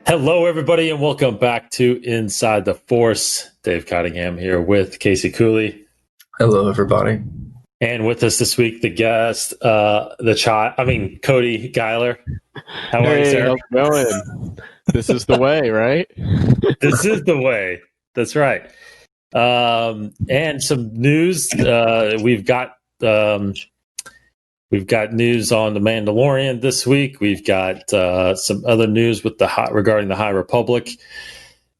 Hello, everybody, and welcome back to Inside the Force. Dave Cottingham here with Casey Cooley. Hello, everybody. And with us this week, the guest, Cody Geiler. How are you, sir? How's it going? This is the way, right? This is the way. That's right. And some news. We've got news on the Mandalorian this week. We've got some other news with regarding the High Republic. And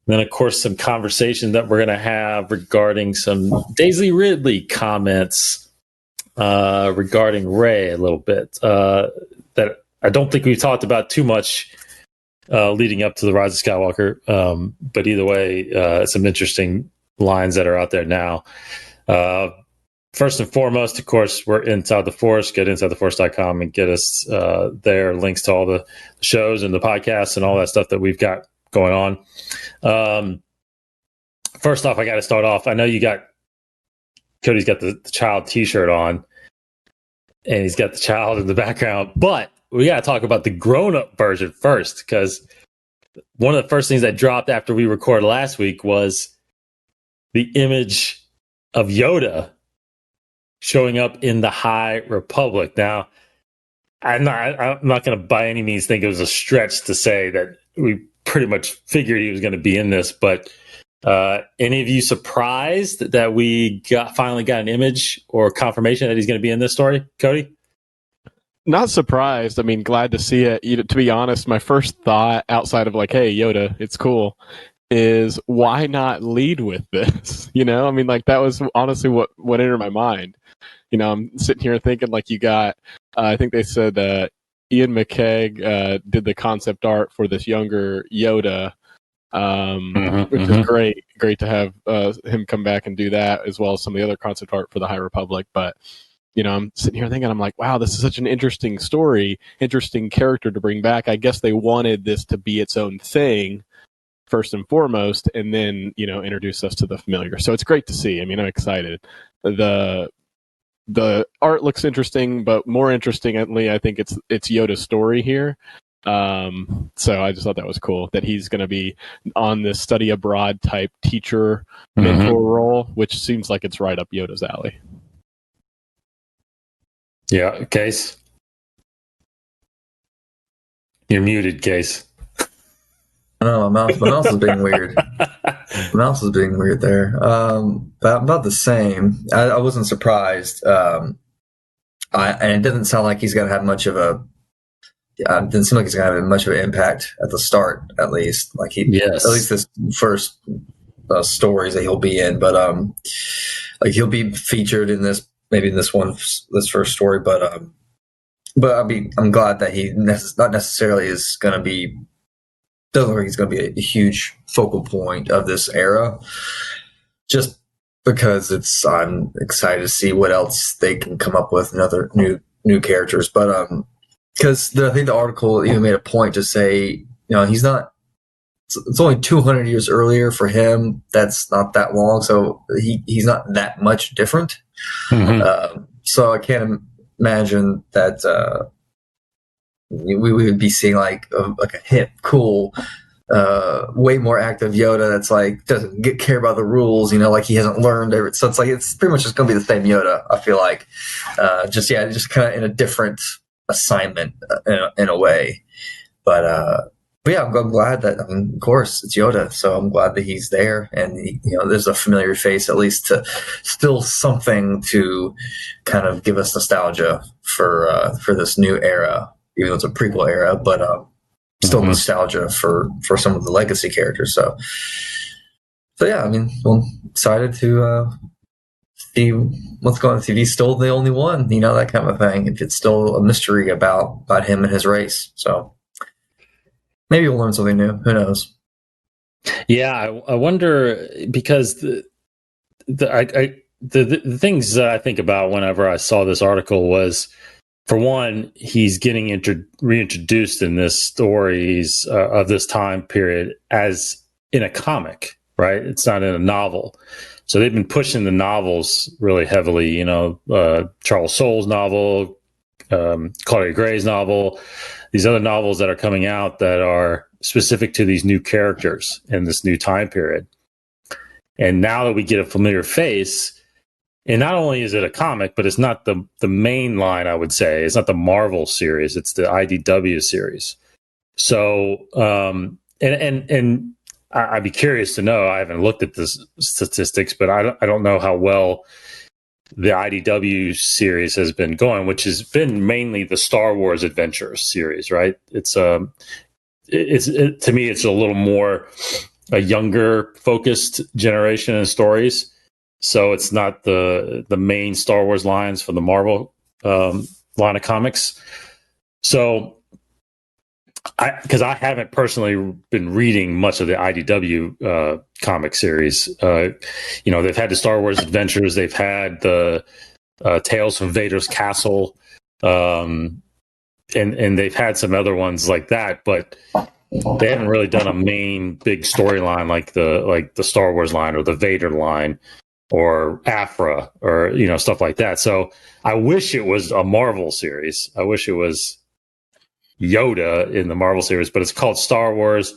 then, of course, some conversation that we're going to have regarding some Daisy Ridley comments regarding Rey a little bit that I don't think we've talked about too much leading up to the Rise of Skywalker. But either way, some interesting lines that are out there now. First and foremost, of course, we're Inside the Force. Get InsideTheForce.com and get us there. Links to all the shows and the podcasts and all that stuff that we've got going on. First off, I got to start off. I know Cody's got the child T-shirt on, and he's got the child in the background. But we got to talk about the grown-up version first, because one of the first things that dropped after we recorded last week was the image of Yoda showing up in the High Republic. Now, I'm not going to by any means think it was a stretch to say that we pretty much figured he was going to be in this, but any of you surprised that we finally got an image or confirmation that he's going to be in this story, Cody? Not surprised. I mean, glad to see it. To be honest, my first thought outside of like, hey, Yoda, it's cool, is why not lead with this? I mean, like that was honestly what entered my mind. I'm sitting here thinking like you got, I think they said Ian McKeag did the concept art for this younger Yoda, which is great to have him come back and do that, as well as some of the other concept art for the High Republic. But, I'm sitting here thinking, I'm like, wow, this is such an interesting story, interesting character to bring back. I guess they wanted this to be its own thing first and foremost, and then, introduce us to the familiar. So it's great to see. I mean, I'm excited. The art looks interesting, but more interestingly, I think it's Yoda's story here. So I just thought that was cool that he's going to be on this study abroad type teacher mentor role, which seems like it's right up Yoda's alley. Yeah, Case. You're muted, Case. No, my mouse is being weird. My mouse is being weird there. About the same. I wasn't surprised. And it doesn't sound like he's going to have much of a. It didn't seem like he's going to have much of an impact at the start, at least. Like at least this first stories that he'll be in, but like he'll be featured in this, maybe in this first story. But I'm glad that he not necessarily is going to be. Doesn't look like he's going to be a huge focal point of this era, just because I'm excited to see what else they can come up with and other new characters. But because I think the article even made a point to say, he's not. It's only 200 years earlier for him. That's not that long, so he's not that much different. So I can't imagine that. We would be seeing like a hip, cool, way more active Yoda that's like doesn't care about the rules, like he hasn't learned it. So it's like it's pretty much just going to be the same Yoda. I feel like, just kind of in a different assignment in a way. But yeah, I'm glad that. I mean, of course, it's Yoda, so I'm glad that he's there, and there's a familiar face at least to still something to kind of give us nostalgia for this new era. Even though it's a prequel era, but still nostalgia for some of the legacy characters. So yeah, I mean, I'm excited to see what's going on. If he's still the only one, that kind of thing. If it's still a mystery about him and his race. So maybe we'll learn something new. Who knows? Yeah, I wonder, because the things that I think about whenever I saw this article was, for one, he's getting reintroduced in this stories of this time period as in a comic, right? It's not in a novel. So they've been pushing the novels really heavily, Charles Soule's novel, Claudia Gray's novel, these other novels that are coming out that are specific to these new characters in this new time period. And now that we get a familiar face, and not only is it a comic, but it's not the main line, I would say. It's not the Marvel series. It's the IDW series. So, and I'd be curious to know, I haven't looked at the statistics, but I don't know how well the IDW series has been going, which has been mainly the Star Wars Adventures series, right? It's to me, it's a little more a younger focused generation in stories. So it's not the main Star Wars lines from the Marvel line of comics. So because I haven't personally been reading much of the IDW comic series. They've had the Star Wars Adventures, they've had the Tales from Vader's Castle, and they've had some other ones like that, but they haven't really done a main big storyline like the Star Wars line or the Vader line or Afra or stuff like that. So I wish it was a Marvel series. I wish it was Yoda in the Marvel series, but it's called Star Wars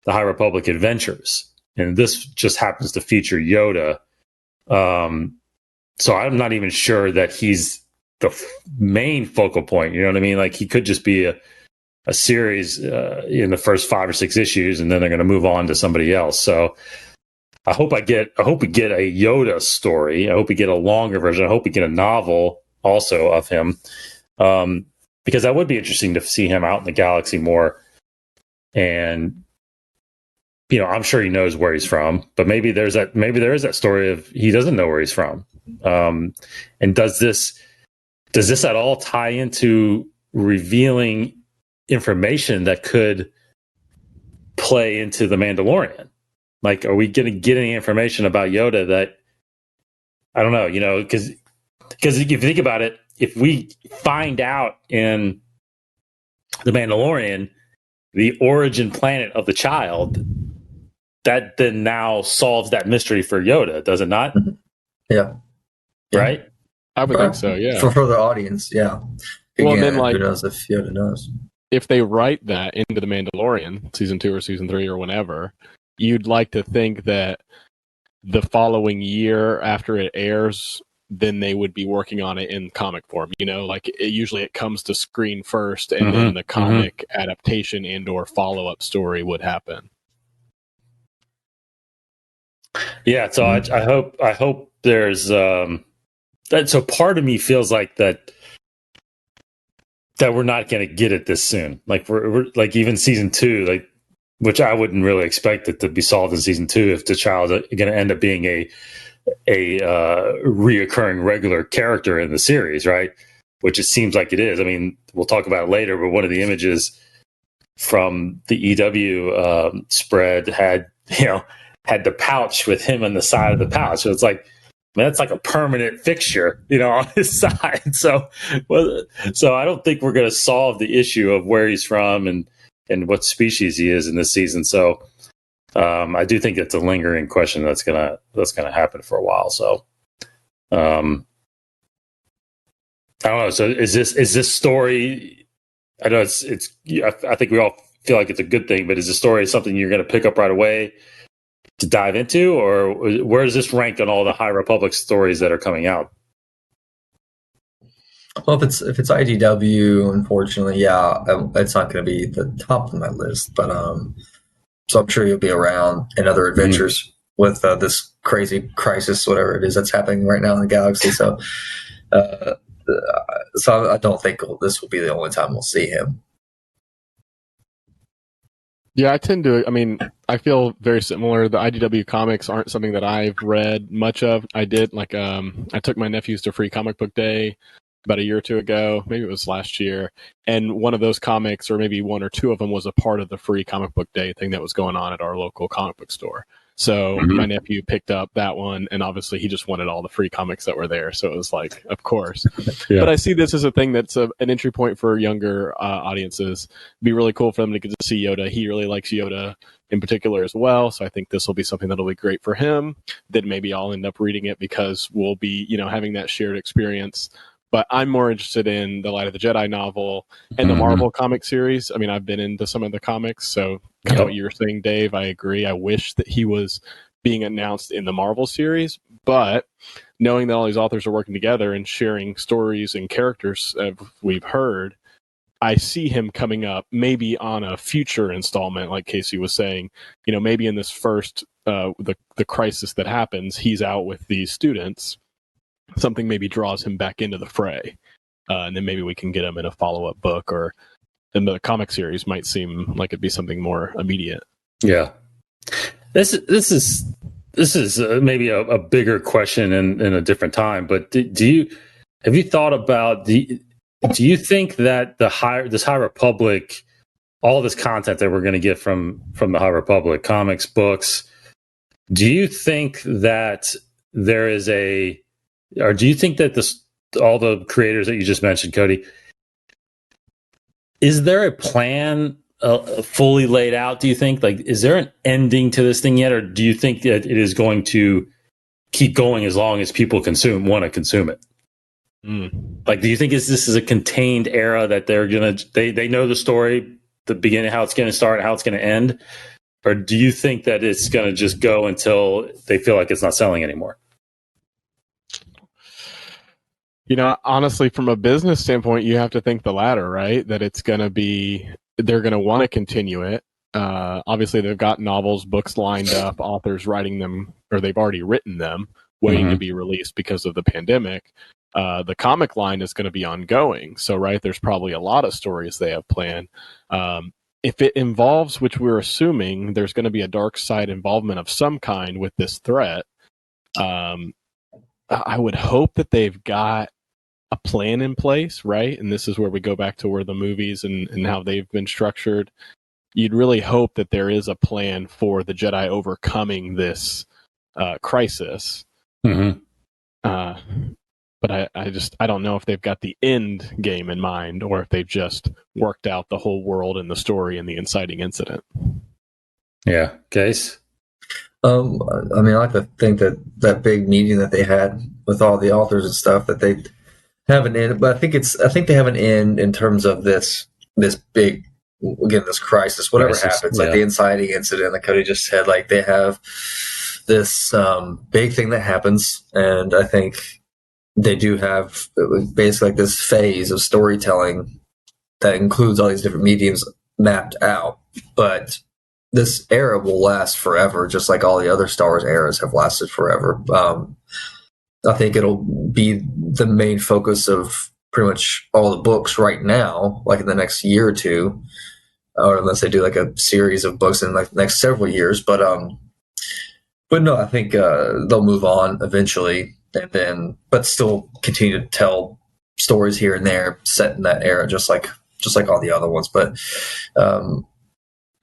The High Republic Adventures, and this just happens to feature Yoda. So I'm not even sure that he's the main focal point. You know what I mean? Like, he could just be a series in the first 5 or 6 issues, and then they're going to move on to somebody else. So I hope we get a Yoda story. I hope we get a longer version. I hope we get a novel also of him. Because that would be interesting to see him out in the galaxy more. And, I'm sure he knows where he's from, but maybe there is that story of he doesn't know where he's from. And does this at all tie into revealing information that could play into the Mandalorian? Like, are we going to get any information about Yoda that, I don't know, because if you think about it, if we find out in The Mandalorian the origin planet of the child, that then now solves that mystery for Yoda, does it not? Yeah. Right? I would think so, yeah. For the audience, yeah. Well, Again, then, who knows if Yoda knows? If they write that into The Mandalorian, season 2 or season 3 or whenever, you'd like to think that the following year after it airs, then they would be working on it in comic form. Usually it comes to screen first, and then the comic adaptation and or follow-up story would happen. Yeah, so I hope there's that. So part of me feels like that we're not going to get it this soon. Like we're like, even season 2, like, which I wouldn't really expect it to be solved in season 2 if the child is going to end up being a reoccurring regular character in the series, right? Which it seems like it is. I mean, we'll talk about it later, but one of the images from the EW spread had the pouch with him on the side of the pouch. So it's like, man, that's like a permanent fixture, on his side. So I don't think we're going to solve the issue of where he's from and what species he is in this season. So I do think it's a lingering question that's gonna happen for a while. So I don't know. So is this story? I know it's. I think we all feel like it's a good thing, but is the story something you're going to pick up right away to dive into, or where does this rank on all the High Republic stories that are coming out? Well, if it's IDW, unfortunately, yeah, it's not going to be the top of my list. But so I'm sure you'll be around in other adventures with this crazy crisis, whatever it is that's happening right now in the galaxy. So, so I don't think this will be the only time we'll see him. Yeah, I tend to. I mean, I feel very similar. The IDW comics aren't something that I've read much of. I did I took my nephews to Free Comic Book Day about a year or two ago. Maybe it was last year. And one of those comics, or maybe one or two of them, was a part of the Free Comic Book Day thing that was going on at our local comic book store. So my nephew picked up that one, and obviously he just wanted all the free comics that were there. So it was like, of course. Yeah. But I see this as a thing that's an entry point for younger audiences. It'd be really cool for them to get to see Yoda. He really likes Yoda in particular as well. So I think this will be something that'll be great for him. Then maybe I'll end up reading it because we'll be, having that shared experience But I'm more interested in the Light of the Jedi novel and the Marvel comic series. I mean, I've been into some of the comics, so kind of what you were saying, Dave, I agree. I wish that he was being announced in the Marvel series, but knowing that all these authors are working together and sharing stories and characters we've heard, I see him coming up maybe on a future installment, like Casey was saying. You know, maybe in this first the crisis that happens, he's out with these students. Something maybe draws him back into the fray, and then maybe we can get him in a follow-up book, or then the comic series might seem like it'd be something more immediate. Yeah, this is maybe a bigger question in a different time. But have you thought about do you think that this High Republic, all this content that we're going to get from the High Republic, comics, books, do you think that there is or do you think that all the creators that you just mentioned, Cody, is there a plan fully laid out? Do you think, like, is there an ending to this thing yet, or do you think that it is going to keep going as long as people want to consume it? Like, do you think this is a contained era that they know the story, the beginning, how it's going to start, how it's going to end, or do you think that it's going to just go until they feel like it's not selling anymore? You know, honestly, from a business standpoint, you have to think the latter, right? That they're going to want to continue it. Obviously, they've got novels, books lined up, authors writing them, or they've already written them, waiting to be released because of the pandemic. The comic line is going to be ongoing. So, right, there's probably a lot of stories they have planned. If it involves, which we're assuming, there's going to be a dark side involvement of some kind with this threat, I would hope that they've got a plan in place, right? And this is where we go back to where the movies and how they've been structured. You'd really hope that there is a plan for the Jedi overcoming this crisis. But I don't know if they've got the end game in mind, or if they've just worked out the whole world and the story and the inciting incident. Yeah, Case? I mean, I like to think that big meeting that they had with all the authors and stuff, that they have an end, but I think they have an end in terms of this big, again, this crisis, whatever happens, like the inciting incident that Cody just said, like they have this big thing that happens, and I think they do have basically like this phase of storytelling that includes all these different mediums mapped out, but this era will last forever, just like all the other Star Wars eras have lasted forever. I think it'll be the main focus of pretty much all the books right now, like in the next year or two, or unless they do like a series of books in like the next several years. But no, I think they'll move on eventually, and then but still continue to tell stories here and there set in that era, just like all the other ones. But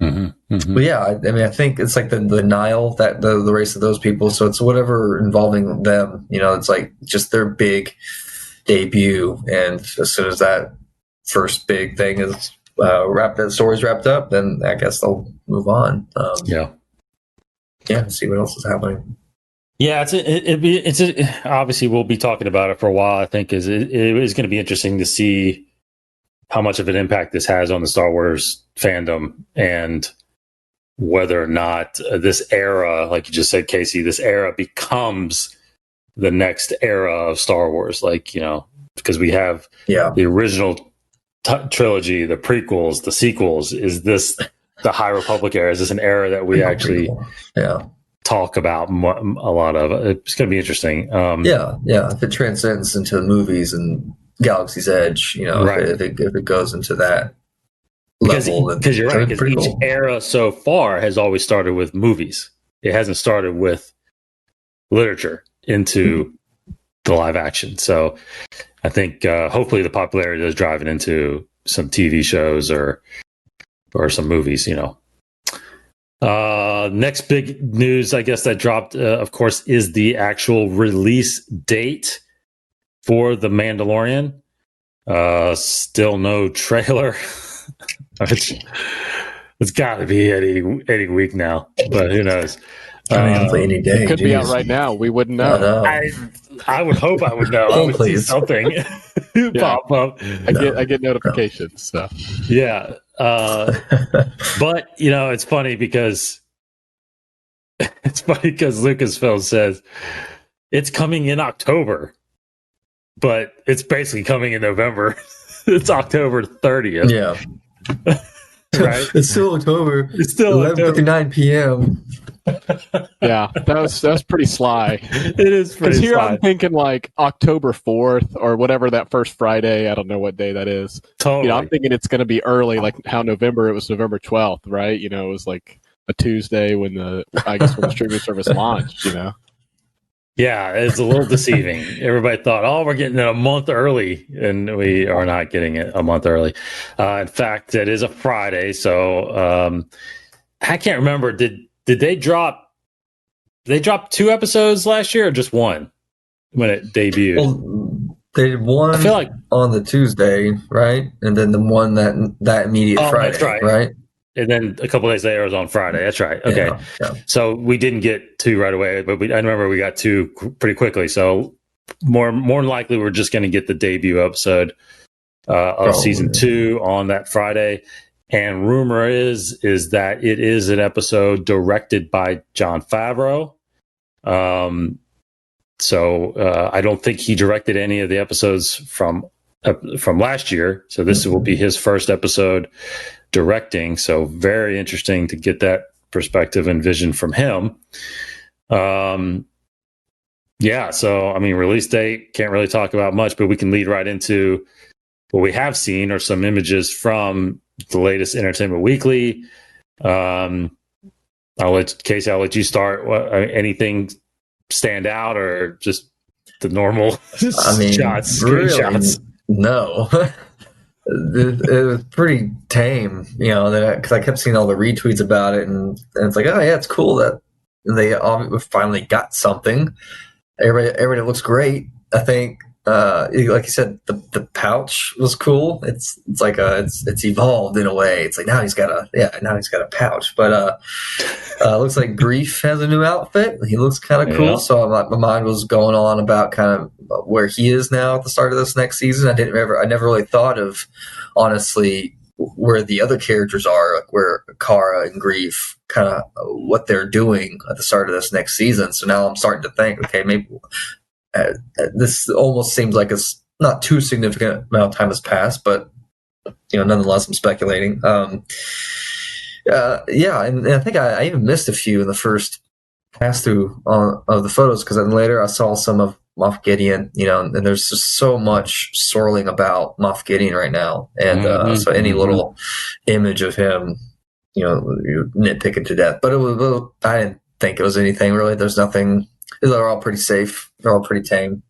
but yeah, I mean, I think it's like the Nile, that the race of those people. So it's whatever involving them, you know, it's like just their big debut. And as soon as that first big thing is that story's wrapped up, then I guess they'll move on. See what else is happening. Yeah, it's obviously we'll be talking about it for a while. I think it is going to be interesting to see how much of an impact this has on the Star Wars fandom, and whether or not this era, like you just said, Casey, this era becomes the next era of Star Wars. Like, you know, because we have the original trilogy, the prequels, the sequels. Is this the High Republic era? Is this an era that we actually talk about a lot of? It's going to be interesting. If it transcends into the movies and Galaxy's Edge, you know, if it goes into that level, because you're right, because each era so far has always started with movies. It hasn't started with literature into the live action. So I think hopefully the popularity does drive it into some TV shows or some movies, you know. Next big news, I guess, that dropped, of course, is the actual release date for The Mandalorian. Still no trailer. It's got to be any week now, but who knows? Any day. It could be out right now. We wouldn't know. I would hope I would know. I would see something. pop up. I get notifications. So Yeah. But it's funny because Lucasfilm says it's coming in October, but it's basically coming in November. It's October 30th. Yeah. Right? It's still October. It's still 11:59 p.m. yeah, that was pretty sly. It is pretty Because here sly. I'm thinking like October 4th or whatever that first Friday. I don't know what day that is. Totally. I'm thinking it's going to be early, like how November, it was November 12th, right? It was like a Tuesday when the streaming service launched, Yeah, it's a little deceiving. Everybody thought, we're getting it a month early, and we are not getting it a month early. In fact, it is a Friday, so I can't remember. Did they drop? They dropped 2 episodes last year, or just one when it debuted? Well, they did one I feel like on the Tuesday, right? And then the one that immediate Friday, that's right. And then a couple days later, it was on Friday. That's right. Okay. Yeah. So we didn't get 2 right away, but I remember we got 2 pretty quickly. So more than likely, we're just going to get the debut episode of season 2 on that Friday. And rumor is that it is an episode directed by Jon Favreau. So I don't think he directed any of the episodes from last year. So this will be his first episode directing. So very interesting to get that perspective and vision from him. Yeah. So, release date, can't really talk about much, but we can lead right into what we have seen or some images from the latest Entertainment Weekly. I'll let you start. Anything stand out or just the normal shots, screenshots? Really, no. It was pretty tame, because I kept seeing all the retweets about it, and it's like, oh yeah, it's cool that they finally got something. Everybody looks great. I think, like you said, the pouch was cool. It's like it's evolved in a way. It's like now he's got a pouch. But looks like Grief has a new outfit. He looks kind of cool. Yeah. So my mind was going on about kind of where he is now at the start of this next season. I never really thought of, honestly, where the other characters are, like where Kara and Grief, kind of what they're doing at the start of this next season. So now I'm starting to think, okay, maybe this almost seems like it's not too significant amount of time has passed, but nonetheless, I'm speculating. Yeah, and I think I even missed a few in the first pass through of the photos, because then later I saw some of Moff Gideon, and there's just so much swirling about Moff Gideon right now, and so any little image of him, you're nitpicking to death. But I didn't think it was anything really. There's nothing. They're all pretty safe. They're all pretty tame.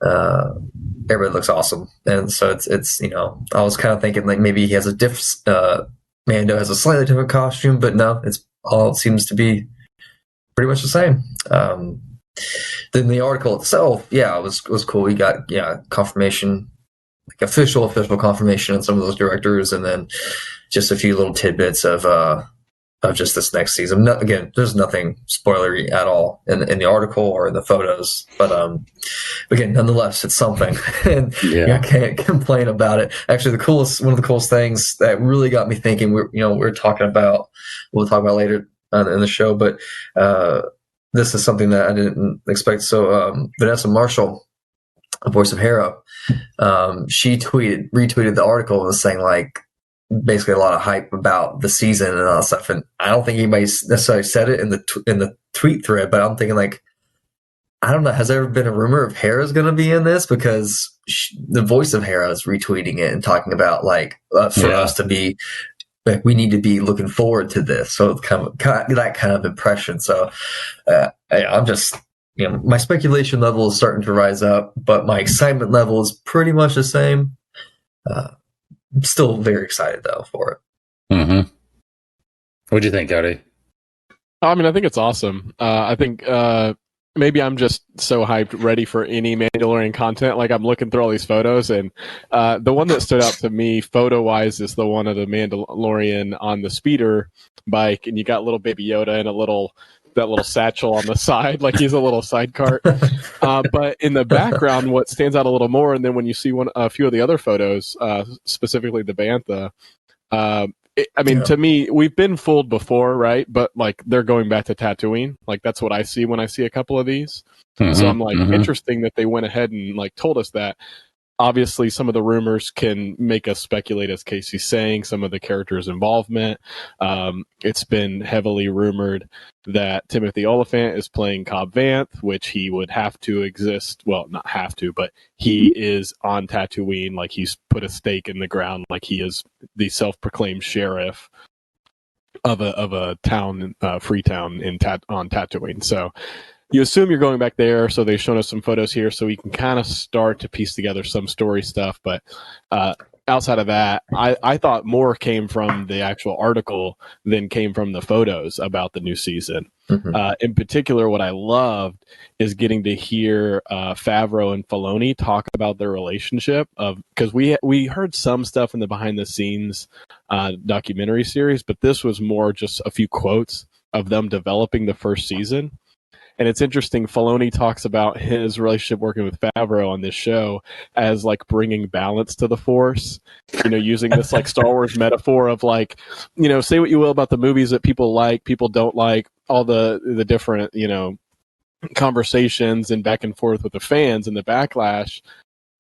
Everybody looks awesome, and so it's I was kind of thinking like maybe he has a Mando has a slightly different costume, but no, it seems to be pretty much the same. Then the article itself, it was cool. We got confirmation, like official confirmation on some of those directors, and then just a few little tidbits of just this next season. Again, there's nothing spoilery at all in the article or in the photos, but again, nonetheless, it's something, and I can't complain about it. Actually, one of the coolest things that really got me thinking, we'll talk about later in the show, but this is something that I didn't expect. So Vanessa Marshall, the voice of Hera, she retweeted the article and was saying like, basically a lot of hype about the season and all that stuff. And I don't think anybody necessarily said it in the tweet thread, but I'm thinking like, I don't know, has there ever been a rumor of Hera's going to be in this? Because the voice of Hera is retweeting it and talking about like, for us to be, like, we need to be looking forward to this. So it's kind of that kind of impression. So I'm just, my speculation level is starting to rise up, but my excitement level is pretty much the same. I'm still very excited though for it. Mm-hmm. What do you think, Cody? I think it's awesome. I think maybe I'm just so hyped, ready for any Mandalorian content. Like I'm looking through all these photos, and the one that stood out to me photo-wise is the one of the Mandalorian on the speeder bike, and you got little baby Yoda in a little that little satchel on the side, like he's a little side cart. But in the background, what stands out a little more, and then when you see a few of the other photos, specifically the bantha, to me, we've been fooled before, right? But like they're going back to Tatooine. Like that's what I see when I see a couple of these. So I'm like, interesting that they went ahead and like told us that. Obviously, some of the rumors can make us speculate, as Casey's saying, some of the characters' involvement. It's been heavily rumored that Timothy Oliphant is playing Cobb Vanth, which he would have to exist. Well, not have to, but he is on Tatooine. Like he's put a stake in the ground, like he is the self-proclaimed sheriff of a town, free town on Tatooine. So you assume you're going back there, so they've shown us some photos here so we can kind of start to piece together some story stuff. But outside of that, I thought more came from the actual article than came from the photos about the new season. In particular, what I loved is getting to hear Favreau and Felony talk about their relationship, because we heard some stuff in the behind-the-scenes documentary series, but this was more just a few quotes of them developing the first season. And it's interesting, Filoni talks about his relationship working with Favreau on this show as like bringing balance to the Force, using this like Star Wars metaphor of like, say what you will about the movies that people like, people don't like, all the different, conversations and back and forth with the fans and the backlash.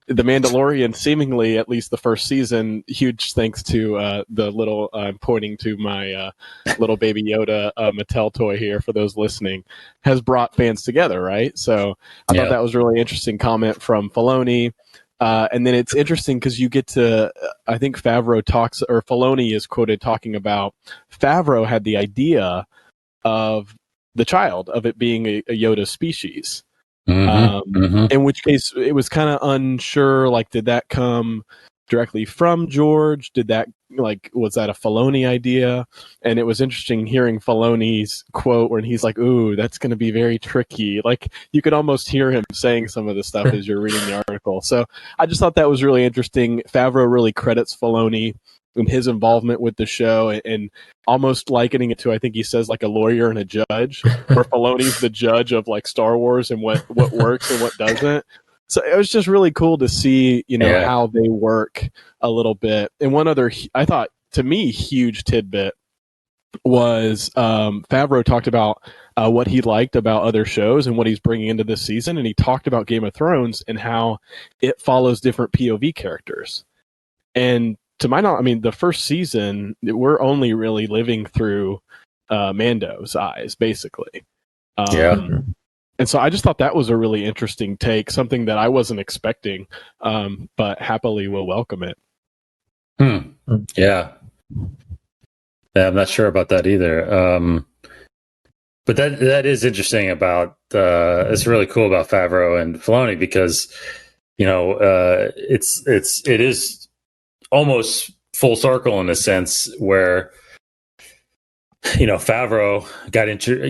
The Mandalorian, seemingly, at least the first season, huge thanks to the little, I'm pointing to my little baby Yoda Mattel toy here for those listening, has brought fans together, right? So I thought that was a really interesting comment from Filoni. And then it's interesting because you get to, I think Filoni is quoted talking about Favreau had the idea of the child, of it being a Yoda species. In which case it was kind of unsure, like, did that come directly from George? Was that a Filoni idea? And it was interesting hearing Filoni's quote when he's like, ooh, that's going to be very tricky. Like, you could almost hear him saying some of the stuff as you're reading the article. So I just thought that was really interesting. Favreau really credits Filoni and his involvement with the show, and almost likening it to, I think he says, like a lawyer and a judge, where Filoni's the judge of like Star Wars and what works and what doesn't. So it was just really cool to see, how they work a little bit. And one other, I thought, to me, huge tidbit was Favreau talked about what he liked about other shows and what he's bringing into this season. And he talked about Game of Thrones and how it follows different POV characters. And to my knowledge, the first season, we're only really living through Mando's eyes, basically. And so I just thought that was a really interesting take, something that I wasn't expecting, but happily will welcome it. Yeah, I'm not sure about that either. But that is interesting about, it's really cool about Favreau and Filoni because, it is almost full circle in a sense where, Favreau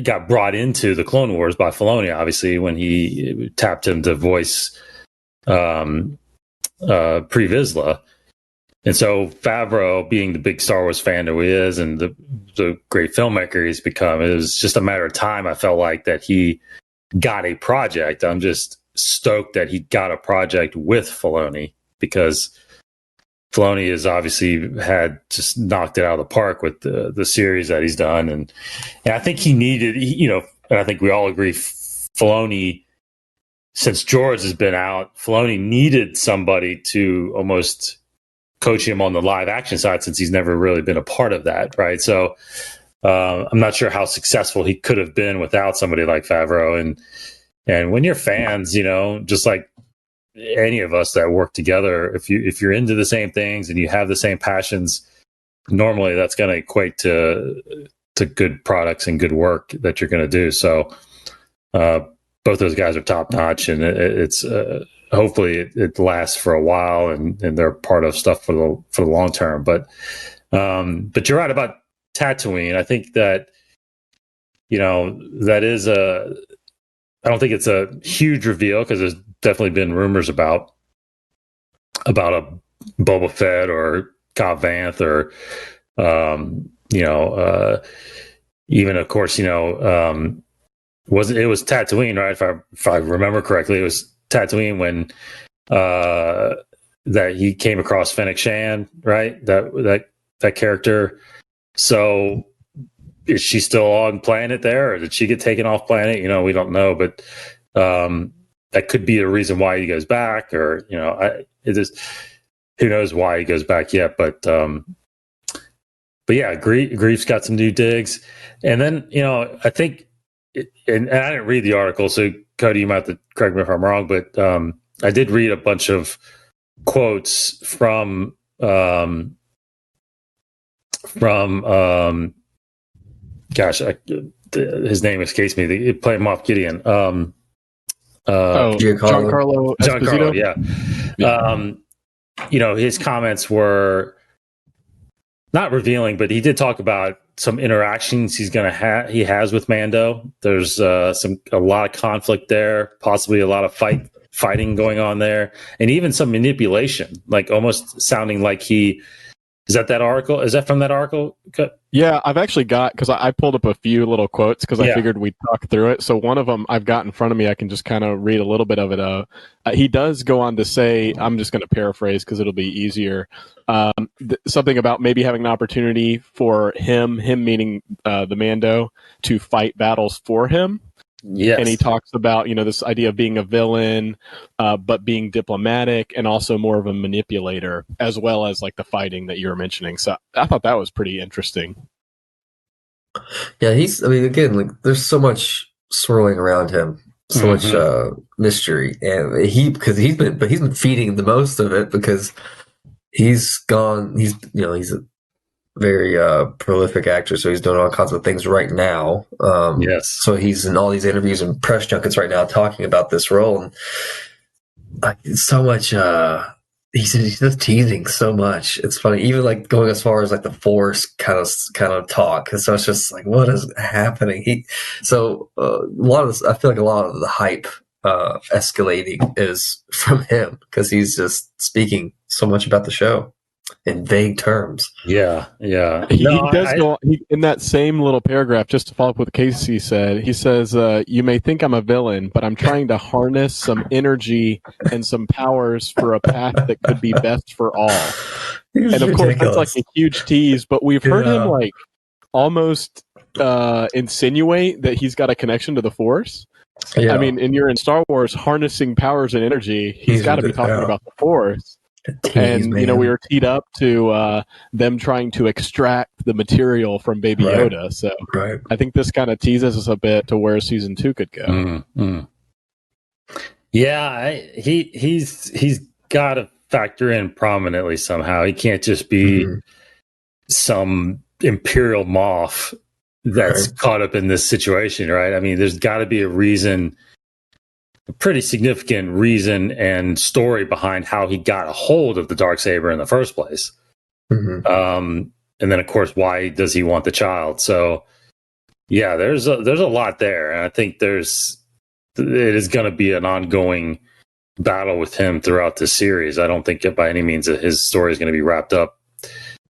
got brought into the Clone Wars by Filoni, obviously, when he tapped him to voice Pre Vizsla. And so Favreau, being the big Star Wars fan that he is and the great filmmaker he's become, it was just a matter of time, I felt like, that he got a project. I'm just stoked that he got a project with Filoni, because Filoni has obviously just knocked it out of the park with the series that he's done. And I think he needed, and I think we all agree, Filoni, since George has been out, Filoni needed somebody to almost coach him on the live action side, since he's never really been a part of that, right? So I'm not sure how successful he could have been without somebody like Favreau. And when you're fans, just like any of us that work together, if you're into the same things and you have the same passions, normally that's going to equate to good products and good work that you're going to do. So both those guys are top notch, and it's hopefully it lasts for a while, and they're part of stuff for the long term. But you're right about Tatooine. I think that that is I don't think it's a huge reveal, because there's definitely been rumors about a Boba Fett or Cobb Vanth, or even, of course, it was Tatooine, right? If I remember correctly, it was Tatooine when that he came across Fennec Shan, right? That character. So is she still on planet there, or did she get taken off planet? We don't know, but that could be a reason why he goes back, or who knows why he goes back yet. But yeah, Grief's got some new digs, and then I think, and I didn't read the article, so Cody, you might have to correct me if I'm wrong, but I did read a bunch of quotes from gosh, his name escapes me. They play Moff Gideon. Giancarlo Esposito? Yeah. His comments were not revealing, but he did talk about some interactions he has with Mando. There's a lot of conflict there, possibly a lot of fighting going on there, and even some manipulation, like almost sounding like he. Is that article? Is that from that article? Yeah, I've actually got, because I pulled up a few little quotes because I figured we'd talk through it. So one of them I've got in front of me. I can just kind of read a little bit of it. He does go on to say, I'm just going to paraphrase because it'll be easier, something about maybe having an opportunity for him meaning the Mando, to fight battles for him. Yes. And he talks about, this idea of being a villain, but being diplomatic and also more of a manipulator, as well as like the fighting that you were mentioning. So I thought that was pretty interesting. Yeah, again, like there's so much swirling around him, so much mystery, and because he's been feeding the most of it, because he's a very prolific actor, so he's doing all kinds of things right now. Yes. So he's in all these interviews and press junkets right now talking about this role, and so much. He's just teasing so much. It's funny, even like going as far as like the Force kind of talk. So it's just like, what is happening? A lot of this, I feel like a lot of the hype escalating is from him, because he's just speaking so much about the show in vague terms. Yeah. He does go in that same little paragraph, just to follow up with what Casey said. He says, you may think I'm a villain, but I'm trying to harness some energy and some powers for a path that could be best for all. And of course, that's like a huge tease, but we've heard him like almost insinuate that he's got a connection to the Force. Yeah. I mean, and you're in Star Wars, harnessing powers and energy. He's got to be talking about the Force. And we were teed up to them trying to extract the material from Baby Yoda. So I think this kind of teases us a bit to where season 2 could go. Mm-hmm. Yeah, he's got to factor in prominently somehow. He can't just be some Imperial Moff that's caught up in this situation, right? I mean, there's got to be a reason. A pretty significant reason and story behind how he got a hold of the Darksaber in the first place. And then, of course, why does he want the child? So, yeah, there's a lot there, and I think it is going to be an ongoing battle with him throughout this series. I don't think by any means that his story is going to be wrapped up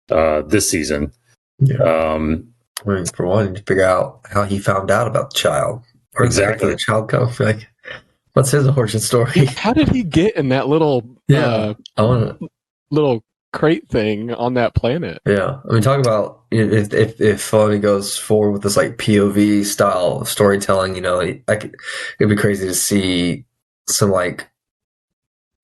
this season. Yeah. For one, to figure out how he found out about the child, or exactly the child comes like. What's his origin story? How did he get in that little little crate thing on that planet? Yeah, I mean, talk about if Filoni goes forward with this like POV style of storytelling, it'd be crazy to see some like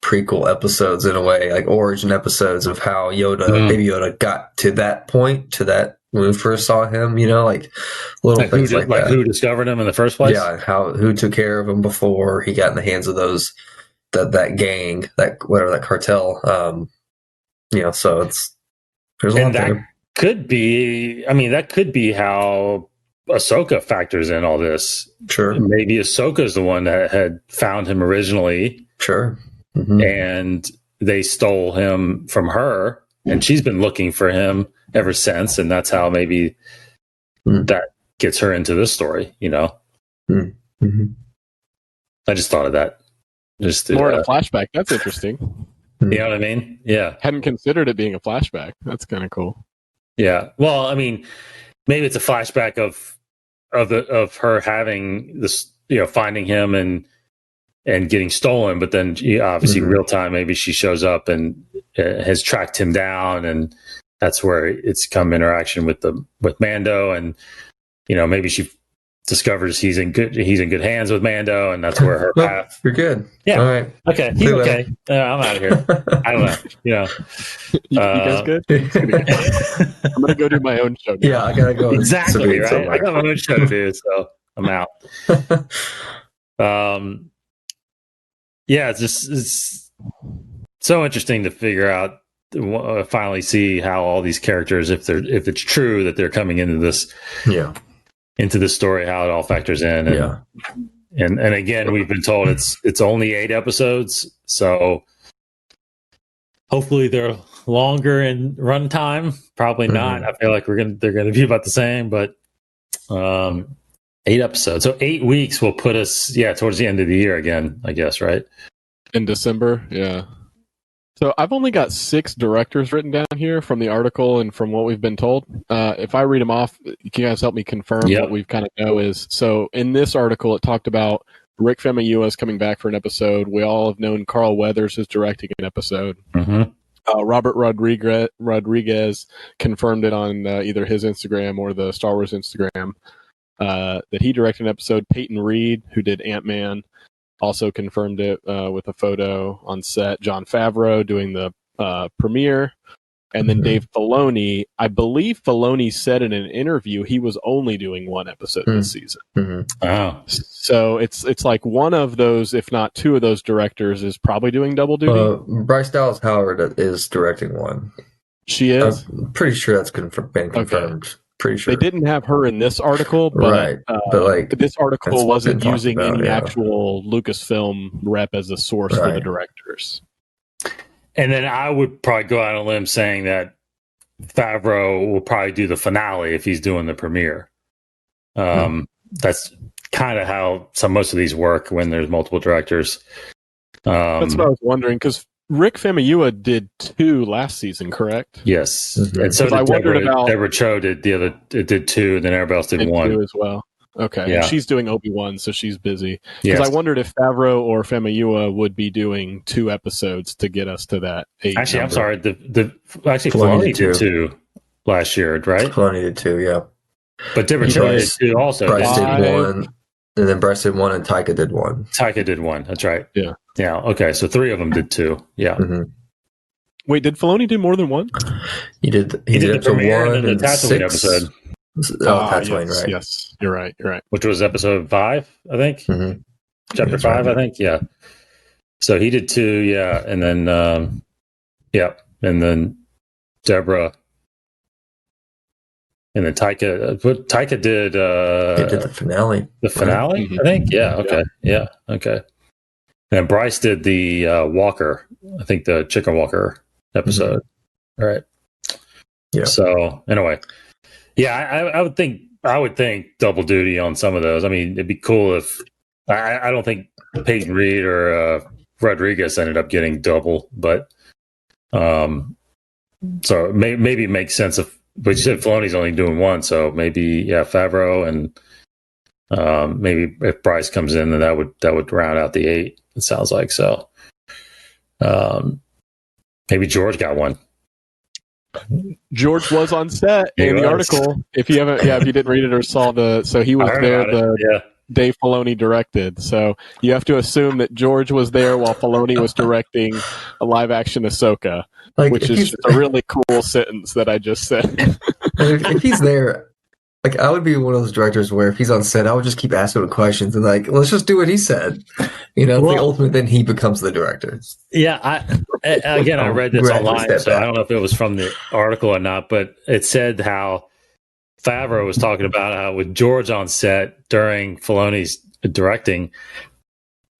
prequel episodes in a way, like origin episodes of how Baby Yoda got to that point, to that when we first saw him, like little things like that. Who discovered him in the first place? Yeah, who took care of him before he got in the hands of that gang, that cartel. So there's a lot there. Could be. I mean, that could be how Ahsoka factors in all this. Sure. Maybe Ahsoka's the one that had found him originally. Sure. And they stole him from her, and she's been looking for him ever since, and that's how maybe that gets her into this story, I just thought of that. Just more in a flashback. That's interesting. You know what I mean? Yeah. Hadn't considered it being a flashback. That's kind of cool. Yeah. Well, I mean, maybe it's a flashback of of her having this, finding him and getting stolen, but then obviously real time, maybe she shows up and has tracked him down, and that's where it's come interaction with Mando, and maybe she discovers he's in good hands with Mando, and that's where her path. You're good. Yeah. All right. Okay. He's okay. I'm out of here. I don't know. You guys good? I'm gonna go do my own show now. Yeah, I gotta go. Exactly. Right. Somewhere. I got my own show to do, so I'm out. Yeah, it's so interesting to figure out, finally see how all these characters, if it's true that they're coming into this, into this story, how it all factors in. And again, we've been told it's only 8 episodes, so hopefully they're longer in runtime. Probably not. I feel like they're gonna be about the same, but 8 episodes. So 8 weeks will put us towards the end of the year again, I guess, right? In December, yeah. So I've only got 6 directors written down here from the article and from what we've been told. If I read them off, can you guys help me confirm what we kind of know is? So in this article, it talked about Rick Famuyiwa is coming back for an episode. We all have known Carl Weathers is directing an episode. Robert Rodriguez confirmed it on either his Instagram or the Star Wars Instagram that he directed an episode. Peyton Reed, who did Ant-Man, also confirmed it with a photo on set. Jon Favreau doing the premiere. And then Dave Filoni. I believe Filoni said in an interview he was only doing 1 episode this season. Oh. So it's like one of those, if not 2 of those directors, is probably doing double duty. Bryce Dallas Howard is directing one. She is? I'm pretty sure that's been confirmed. Okay. Pretty sure. They didn't have her in this article, but, but like this article wasn't using any actual Lucasfilm rep as a source for the directors. And then I would probably go out on a limb saying that Favreau will probably do the finale if he's doing the premiere. That's kind of how most of these work when there's multiple directors. That's what I was wondering, because Rick Famuyiwa did 2 last season, correct? Yes. And so I wondered about Deborah Cho did did 2, and then everybody else did 1. 2 as well. Okay. Yeah. And she's doing Obi-Wan, so she's busy. Because I wondered if Favreau or Famuyiwa would be doing 2 episodes to get us to that 8. Actually, I'm sorry. Filoni did 2 last year, right? Filoni did 2, yeah. But Deborah Cho did 2 also. Bryce did 1, and then Bryce did 1, and Taika did 1. Taika did 1. That's right. Yeah. Yeah. Okay. So 3 of them did 2. Yeah. Wait, did Filoni do more than 1? He did the premiere and the Tatooine episode. Tatooine, right? Yes, you're right. Which was episode 5, I think. Chapter 5, I think. Yeah. So he did 2, yeah, and then and then Deborah, and then Taika. Taika did. He did the finale. The finale, I think. Yeah. Okay. Yeah. Okay. And Bryce did the Walker. I think the Chicken Walker episode. All right. Yeah. So anyway. Yeah, I would think double duty on some of those. I mean, it'd be cool if I don't think Peyton Reed or Rodriguez ended up getting double, but so maybe it makes sense but you said Filoni's only doing 1, so maybe Favreau and maybe if Bryce comes in, then that would round out the 8. It sounds like so. Maybe George got 1. George was on set in the article. If you didn't read it or saw so he was there. Dave Filoni directed. So you have to assume that George was there while Filoni was directing a live action Ahsoka, which is just a really cool sentence that I just said. If he's there, like I would be one of those directors where if he's on set, I would just keep asking him questions and let's just do what he said. The ultimate, then he becomes the director. Yeah, I read this online, so I don't know if it was from the article or not, but it said how Favreau was talking about how with George on set during Filoni's directing,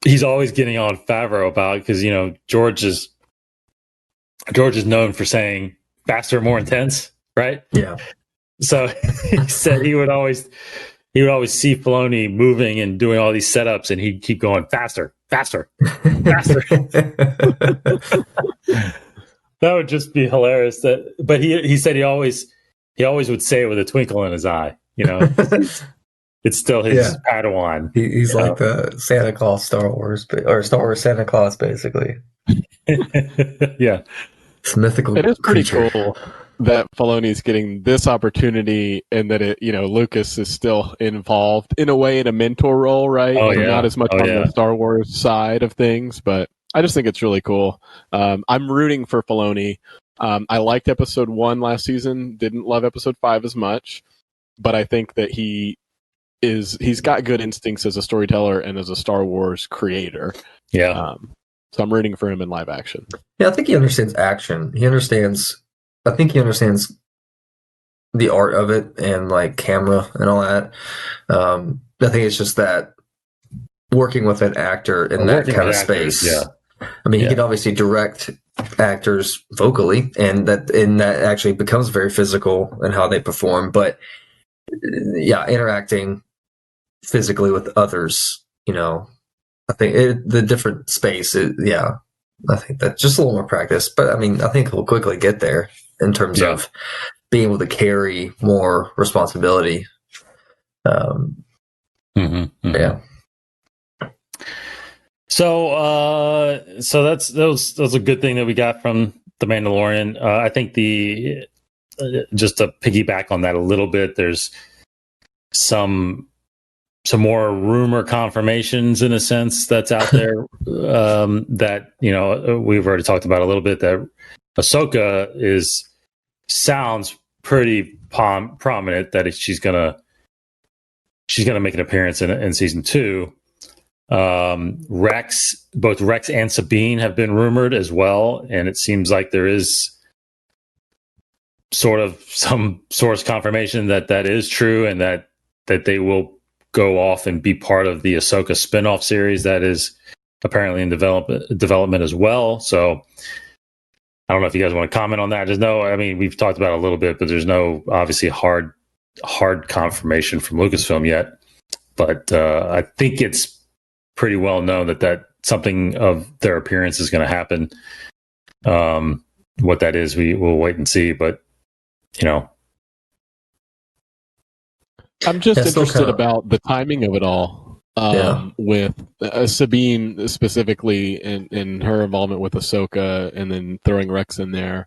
he's always getting on Favreau about it because George is known for saying faster, more intense, right? Yeah. So he said he would always see Filoni moving and doing all these setups, and he'd keep going faster. That would just be hilarious. But he said he always would say it with a twinkle in his eye. it's still his Padawan. He's like the Santa Claus Star Wars, or Star Wars Santa Claus, basically. Yeah. It's mythical. It is pretty creature. cool that Filoni's getting this opportunity, and that Lucas is still involved in a way in a mentor role, right? Oh, yeah. Not as much on the Star Wars side of things, but I just think it's really cool. I'm rooting for Filoni. I liked episode 1 last season, didn't love episode 5 as much, but I think that he's got good instincts as a storyteller and as a Star Wars creator. Yeah. So I'm rooting for him in live action. Yeah, I think he understands action. I think he understands the art of it and like camera and all that. I think it's just that working with an actor in that kind of space. Yeah. I mean, he can obviously direct actors vocally, and that actually becomes very physical in how they perform. But yeah, interacting physically with others, I think the different space. I think that's just a little more practice. But I mean, I think he'll quickly get there in terms of being able to carry more responsibility. Yeah. So that was a good thing that we got from The Mandalorian. I think just to piggyback on that a little bit, there's some more rumor confirmations in a sense that's out there that we've already talked about a little bit, that Ahsoka sounds pretty prominent that she's gonna make an appearance in season 2. Both Rex and Sabine have been rumored as well, and it seems like there is sort of some source confirmation that is true, and that they will go off and be part of the Ahsoka spinoff series that is apparently in development as well. So I don't know if you guys want to comment on that. We've talked about it a little bit, but there's no obviously hard confirmation from Lucasfilm yet. But I think it's pretty well known that something of their appearance is going to happen. What that is, we'll wait and see. But I'm just interested about the timing of it all. With Sabine specifically in her involvement with Ahsoka, and then throwing Rex in there.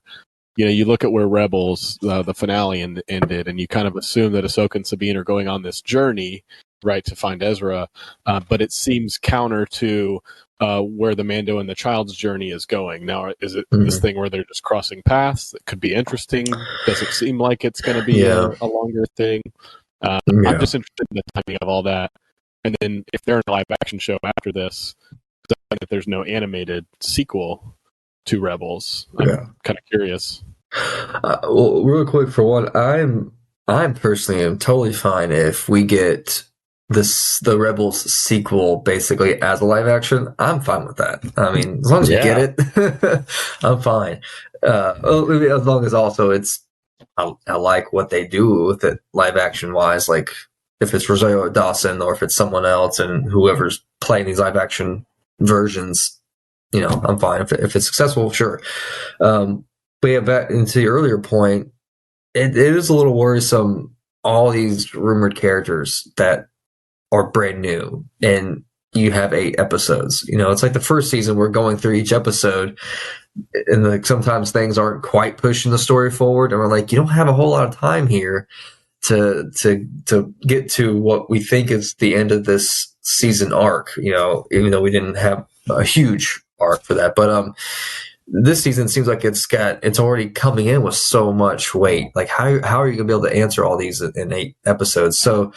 You look at where Rebels, the finale ended, and you kind of assume that Ahsoka and Sabine are going on this journey, right, to find Ezra. But it seems counter to where the Mando and the child's journey is going. Now, is it this thing where they're just crossing paths? That could be interesting. Doesn't seem like it's going to be a longer thing. I'm just interested in the timing of all that. And then if they're in a live action show after this, if there's no animated sequel to Rebels, I'm kind of curious. Well, real quick, for one, I'm personally am totally fine if we get the Rebels sequel basically as a live action. I'm fine with that. I mean, as long as we get it, I'm fine. As long as also I like what they do with it live action wise, like if it's Rosario Dawson or if it's someone else, and whoever's playing these live action versions, I'm fine. If it's successful, sure. But back into your earlier point, it is a little worrisome, all these rumored characters that are brand new, and you have 8 episodes. It's like the first season, we're going through each episode, and like sometimes things aren't quite pushing the story forward, and we're like, you don't have a whole lot of time here to get to what we think is the end of this season arc, even though we didn't have a huge arc for that. But this season seems like it's already coming in with so much weight. Like how are you gonna be able to answer all these in 8 episodes? So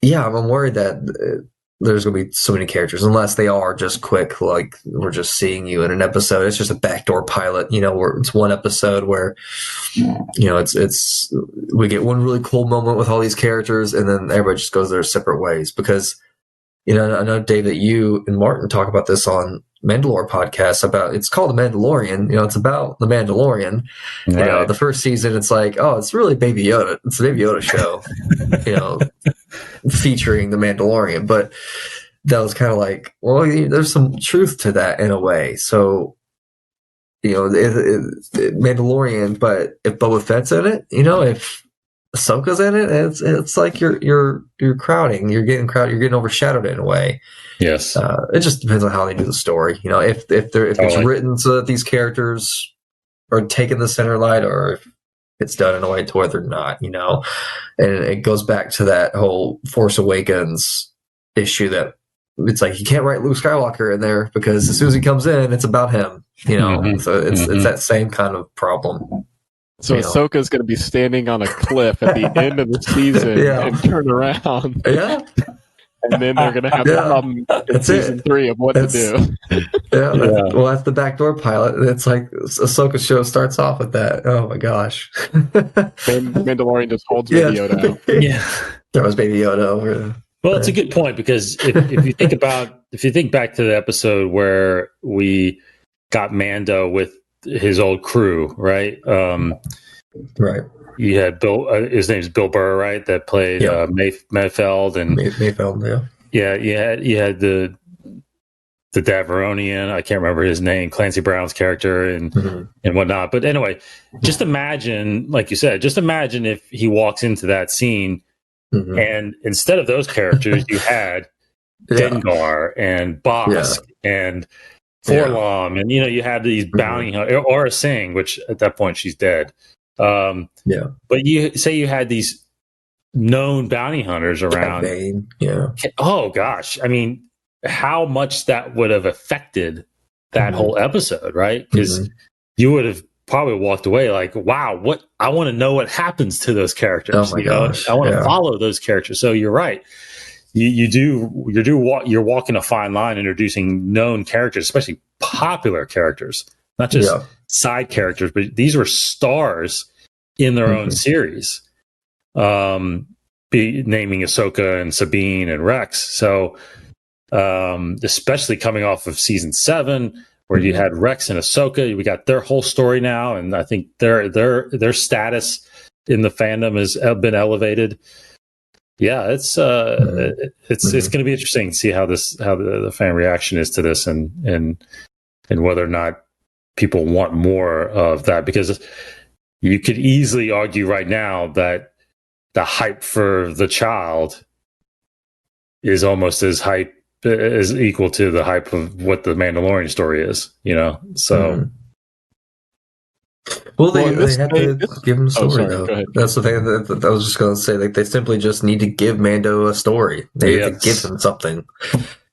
yeah, I'm worried that there's going to be so many characters, unless they are just quick, like we're just seeing you in an episode. It's just a backdoor pilot, where it's one episode where, it's we get one really cool moment with all these characters, and then everybody just goes their separate ways. Because, I know, Dave, that you and Martin talk about this on Mandalore podcast about, it's called The Mandalorian. It's about the Mandalorian. Right. The first season, it's like, oh, it's really Baby Yoda. It's a Baby Yoda show, featuring the Mandalorian. But that was kind of like, well, there's some truth to that in a way. So, Mandalorian, but if Boba Fett's in it, if Ahsoka's in it, it's like you're crowding, you're getting overshadowed in a way. Yes. It just depends on how they do the story. If it's written so that these characters are taking the center light, or if it's done in a way to where they're not. And it goes back to that whole Force Awakens issue that it's like you can't write Luke Skywalker in there because as soon as he comes in, it's about him. So it's that same kind of problem. So Ahsoka's going to be standing on a cliff at the end of the season and turn around. Yeah. And then they're going to have the problem in season 3 of what to do. Well, that's the backdoor pilot. It's like Ahsoka's show starts off with that. Oh my gosh. Mandalorian just holds Baby Yoda out. Yeah. Throws Baby Yoda over. Well, it's a good point because if you think back to the episode where we got Mando with his old crew, right? Right. You had Bill. His name's Bill Burr, right? That played Mayfeld and Mayfeld. Yeah. You had the Daveronian. I can't remember his name. Clancy Brown's character and whatnot. But anyway, just imagine, like you said, if he walks into that scene and instead of those characters, you had Dengar and Bosk and Forlom, and you had these bounty hunters, or a Singh, which at that point she's dead. But you had these known bounty hunters around. Oh gosh, I mean, how much that would have affected that whole episode, right? Because you would have probably walked away like, wow, what, I want to know what happens to those characters. Oh my gosh. I want to follow those characters. So you're right. You're walking a fine line introducing known characters, especially popular characters, not just side characters, but these were stars in their own series. Naming Ahsoka and Sabine and Rex. So, especially coming off of season 7, where you had Rex and Ahsoka, we got their whole story now, and I think their status in the fandom has been elevated. Yeah, it's going to be interesting to see how the fan reaction is to this, and whether or not people want more of that, because you could easily argue right now that the hype for the child is almost as equal to the hype of what the Mandalorian story is, so. Well, they had to give him a story, though. That's the thing that I was just going to say. Like, they simply just need to give Mando a story. They have to give him something.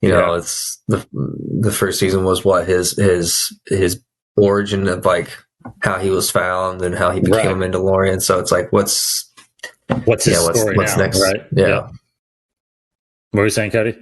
It's the first season was what his origin of like how he was found and how he became a Mandalorian. So it's like, what's his story what's now, next? Right? Yeah. What were you saying, Cody?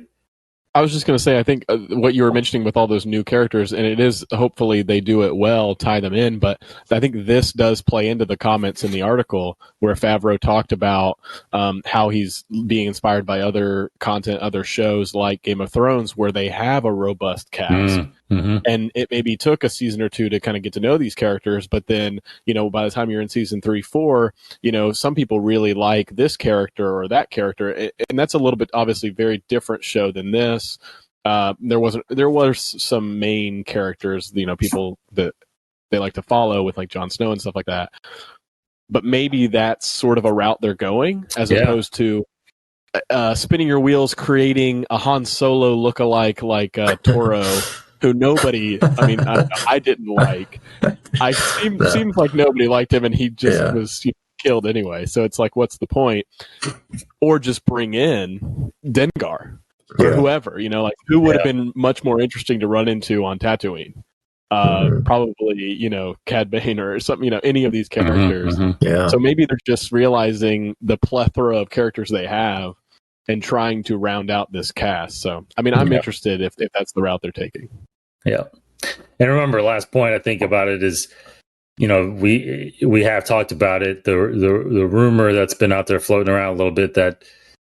I was just going to say, I think what you were mentioning with all those new characters, and it is, hopefully they do it well, tie them in, but I think this does play into the comments in the article where Favreau talked about how he's being inspired by other content, other shows like Game of Thrones, where they have a robust cast. And it maybe took a season or 2 to kind of get to know these characters, but then, by the time you're in season 3, 4, some people really like this character or that character, and that's a little bit obviously very different show than this. There was some main characters, people that they like to follow with like Jon Snow and stuff like that, but maybe that's sort of a route they're going, as opposed to spinning your wheels, creating a Han Solo lookalike like Toro. Who nobody, I didn't like. Seems like nobody liked him, and he just was killed anyway. So it's like, what's the point? Or just bring in Dengar or whoever, who would have been much more interesting to run into on Tatooine. Probably, Cad Bane or something, any of these characters. So maybe they're just realizing the plethora of characters they have and trying to round out this cast. So, I'm interested if that's the route they're taking. Yeah. And remember, last point I think about it is, we have talked about it. The rumor that's been out there floating around a little bit that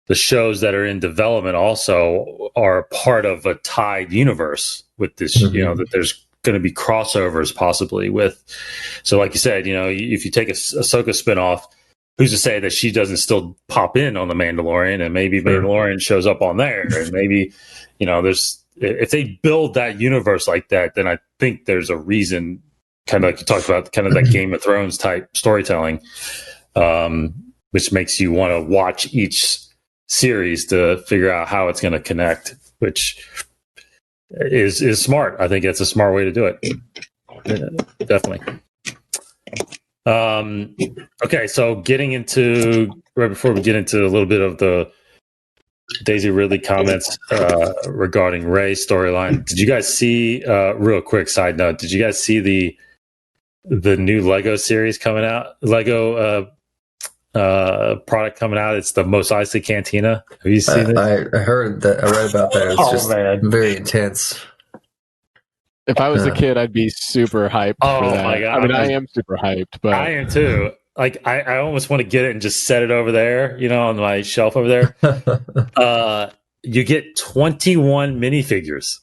the shows that are in development also are part of a tied universe with this, that there's going to be crossovers possibly with. So like you said, if you take a Ahsoka spinoff, who's to say that she doesn't still pop in on the Mandalorian, and maybe Mandalorian shows up on there, and maybe, if they build that universe like that, then I think there's a reason, kind of like you talked about, kind of that Game of Thrones type storytelling. which makes you want to watch each series to figure out how it's going to connect, which is smart. I think it's a smart way to do it. Definitely. Okay, so getting into right before we get into a little bit of the Daisy Ridley comments regarding Rey's storyline, did you guys see? Real quick side note: did you guys see the new Lego series coming out? Lego product coming out. It's the Mos Eisley Cantina. Have you seen it? I heard that. I read about that. It's just very intense. If I was a kid, I'd be super hyped for that. My God. I mean, I am super hyped, but I am too. Like, I almost want to get it and just set it over there, on my shelf over there. You get 21 minifigures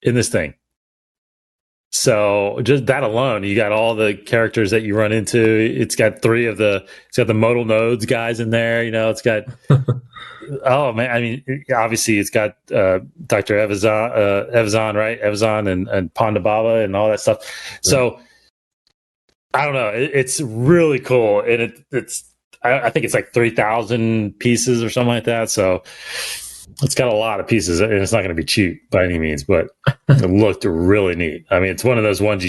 in this thing. So just that alone, you got all the characters that you run into. It's got it's got the modal nodes guys in there. It's got, oh man. I mean, obviously it's got Dr. Evazan, right? Evazan and Ponda Baba and all that stuff. Yeah. So I don't know. It's really cool. And I think it's like 3,000 pieces or something like that. So it's got a lot of pieces, and it's not going to be cheap by any means, but it looked really neat. I mean, it's one of those ones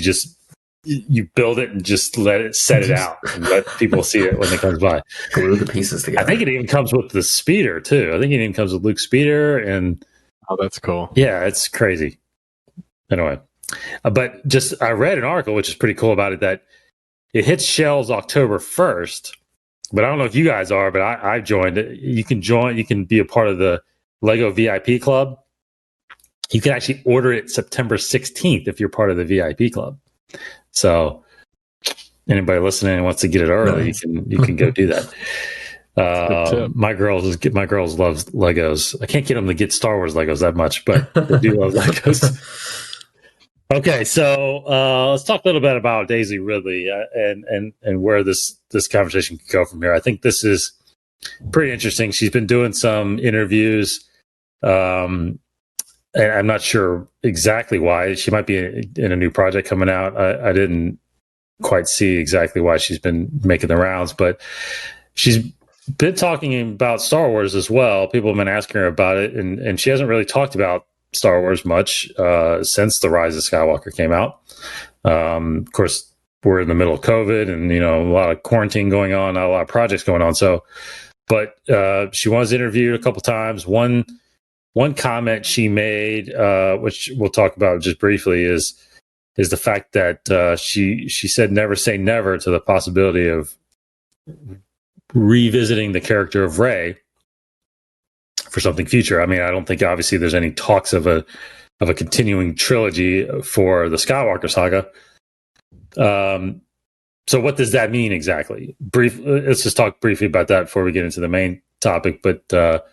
you build it and just set it out and let people see it when it comes by. Glue the pieces together. I think it even comes with the speeder too. I think it even comes with Luke's speeder, and oh, that's cool. Yeah, it's crazy. Anyway, but just I read an article which is pretty cool about it, that it hits shelves October 1st. But I don't know if you guys are, but I joined it. You can be a part of the Lego VIP club. You can actually order it September 16th if you're part of the VIP club. So anybody listening and wants to get it early, nice. you can go do that. My girls love Legos. I can't get them to get Star Wars Legos that much, but they do love Legos. Okay, so let's talk a little bit about Daisy Ridley and where this conversation can go from here. I think this is pretty interesting. She's been doing some interviews, and I'm not sure exactly why. She might be in a new project coming out. I didn't quite see exactly why she's been making the rounds, but she's been talking about Star Wars as well. People have been asking her about it, and she hasn't really talked about Star Wars much since The Rise of Skywalker came out. Of course, we're in the middle of COVID and, a lot of quarantine going on, not a lot of projects going on. So, but she was interviewed a couple times. One comment she made, which we'll talk about just briefly, is the fact that she said never say never to the possibility of revisiting the character of Rey for something future. I mean, I don't think obviously there's any talks of a continuing trilogy for the Skywalker saga. So what does that mean exactly? Let's just talk briefly about that before we get into the main topic. But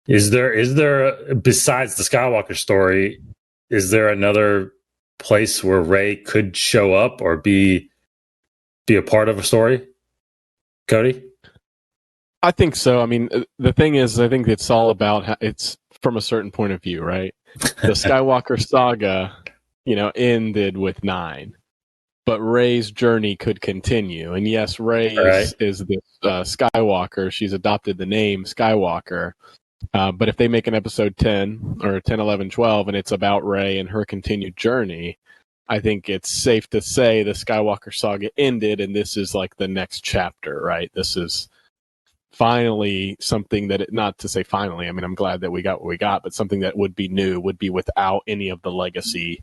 is there besides the Skywalker story, is there another place where Rey could show up or be a part of a story? Cody? I think so. I mean, the thing is, I think it's all about it's from a certain point of view, right? The Skywalker saga, ended with 9, but Rey's journey could continue. And yes, Rey is the Skywalker. She's adopted the name Skywalker. But if they make an episode 10 or 10, 11, 12, and it's about Rey and her continued journey, I think it's safe to say the Skywalker saga ended, and this is like the next chapter, right? This is finally something that not to say finally, I mean, I'm glad that we got what we got, but something that would be new, would be without any of the legacy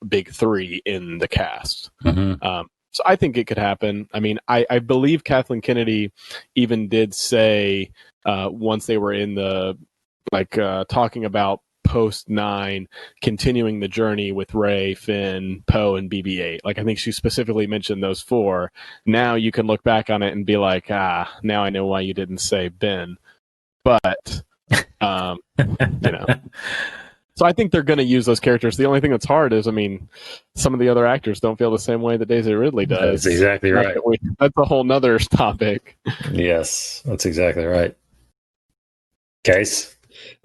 big 3 in the cast. Mm-hmm. So I think it could happen. I mean, I believe Kathleen Kennedy even did say once they were in the talking about post 9, continuing the journey with Rey, Finn, Poe, and BB-8. I think she specifically mentioned those 4. Now you can look back on it and be like, now I know why you didn't say Ben. But, So I think they're going to use those characters. The only thing that's hard is, I mean, some of the other actors don't feel the same way that Daisy Ridley does. That's exactly right. That's a whole nother topic. Yes, that's exactly right. Case?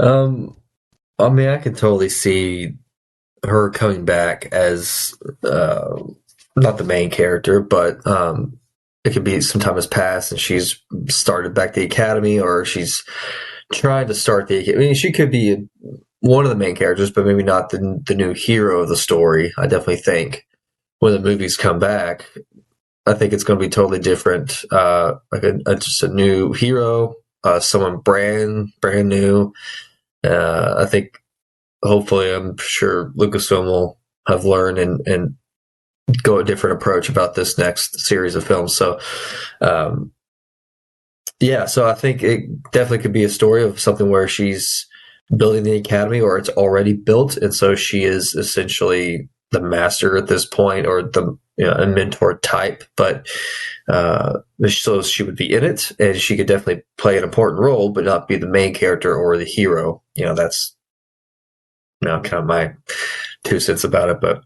I mean, I could totally see her coming back as not the main character, but it could be some time has passed and she's started back the academy, or she's trying to start the academy. I mean, she could be one of the main characters, but maybe not the new hero of the story. I definitely think when the movies come back, I think it's going to be totally different. Like just a new hero, someone brand new. I think hopefully, I'm sure Lucasfilm will have learned and go a different approach about this next series of films. So, so I think it definitely could be a story of something where she's building the academy, or it's already built, and so she is essentially the master at this point, or the a mentor type. But so she would be in it, and she could definitely play an important role, but not be the main character or the hero. That's kind of my 2 cents about it. But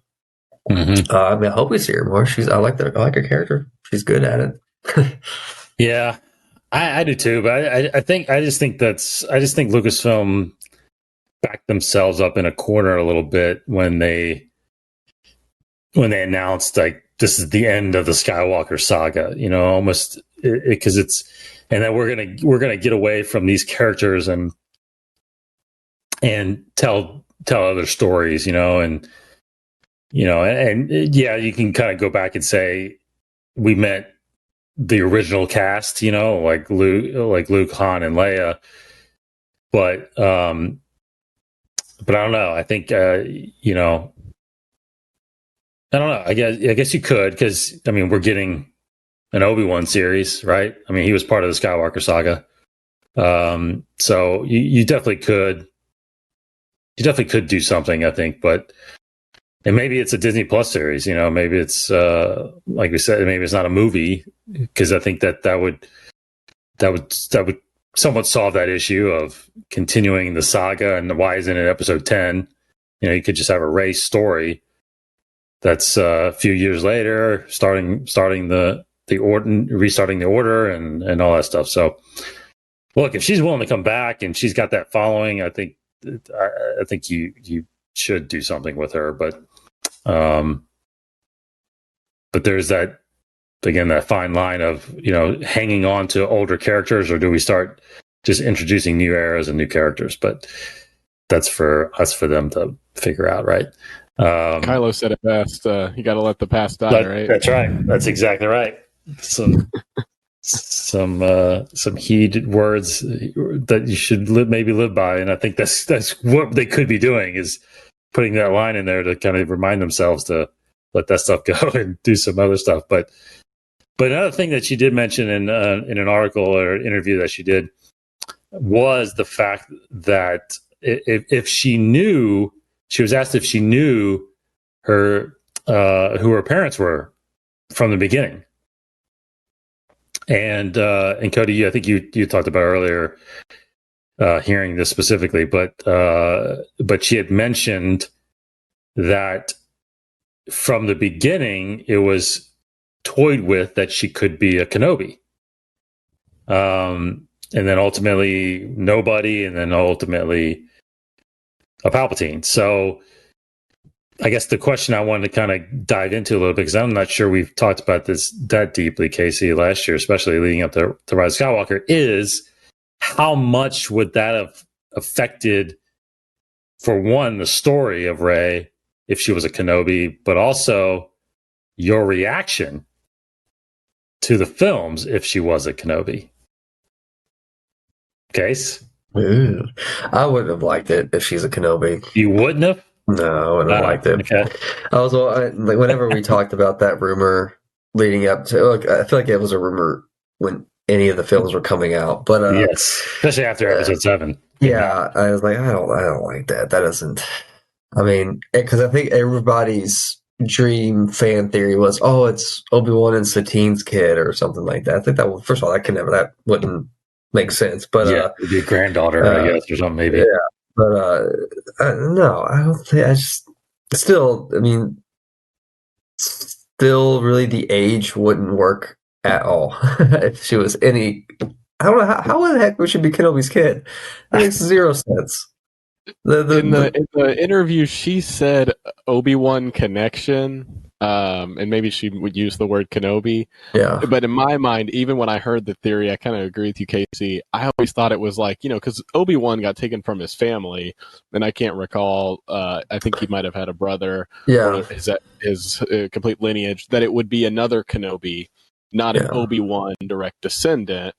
I mean, I hope we see her more. I like her character. She's good at it. Yeah, I do too. But I just think Lucasfilm backed themselves up in a corner a little bit when they announced like this is the end of the Skywalker saga. Almost because and then we're gonna get away from these characters and tell other stories. And you can kind of go back and say we meant the original cast, like Luke, Han, and Leia. But I don't know. I think I don't know. I guess you could, because I mean we're getting an Obi-Wan series, right? I mean he was part of the Skywalker saga, so you definitely could. You definitely could do something, I think, and maybe it's a Disney Plus series. Maybe it's like we said, maybe it's not a movie, because I think that would somewhat solve that issue of continuing the saga. And why isn't it episode 10? You could just have a Reys story that's a few years later, starting the order, restarting the order, and all that stuff. So, look, if she's willing to come back and she's got that following, I think you should do something with her. But there's that fine line of hanging on to older characters, or do we start just introducing new eras and new characters? But that's for them to figure out, right? Kylo said it best. You got to let the past die, right? That's right. That's exactly right. Some heated words that you should maybe live by, and I think that's what they could be doing, is putting that line in there to kind of remind themselves to let that stuff go and do some other stuff. But another thing that she did mention in an article or interview that she did was the fact that if she knew, she was asked if she knew who her parents were from the beginning. And Cody, I think you talked about earlier hearing this specifically, but she had mentioned that from the beginning it was toyed with that she could be a Kenobi, and then ultimately nobody, and then ultimately a Palpatine. So I guess the question I wanted to kind of dive into a little bit, because I'm not sure we've talked about this that deeply, Casey, last year, especially leading up to Rise of Skywalker, is how much would that have affected, for one, the story of Rey if she was a Kenobi, but also your reaction to the films if she was a Kenobi? Case? Ooh, I wouldn't have liked it if she's a Kenobi. You wouldn't have? No, I wouldn't have liked it. Okay. Like whenever we talked about that rumor leading up to, look, I feel like it was a rumor when any of the films were coming out, but yes, especially after episode 7. Yeah, I was like, I don't like that. That doesn't. I mean, because I think everybody's dream fan theory was, oh, it's Obi-Wan and Satine's kid or something like that. I think that, first of all, that wouldn't make sense. But it'd be a granddaughter, I guess, or something maybe. Yeah, but no, I don't think. I mean, still, really, the age wouldn't work at all if she was any. I don't know how the heck we should be Kenobi's kid. It makes zero sense. In the interview, she said Obi-Wan connection, And maybe she would use the word Kenobi. Yeah. But in my mind, even when I heard the theory, I kind of agree with you, Casey. I always thought it was like, because Obi-Wan got taken from his family, and I can't recall. I think he might have had a brother, Yeah. or his complete lineage. That it would be another Kenobi, not an Obi-Wan direct descendant,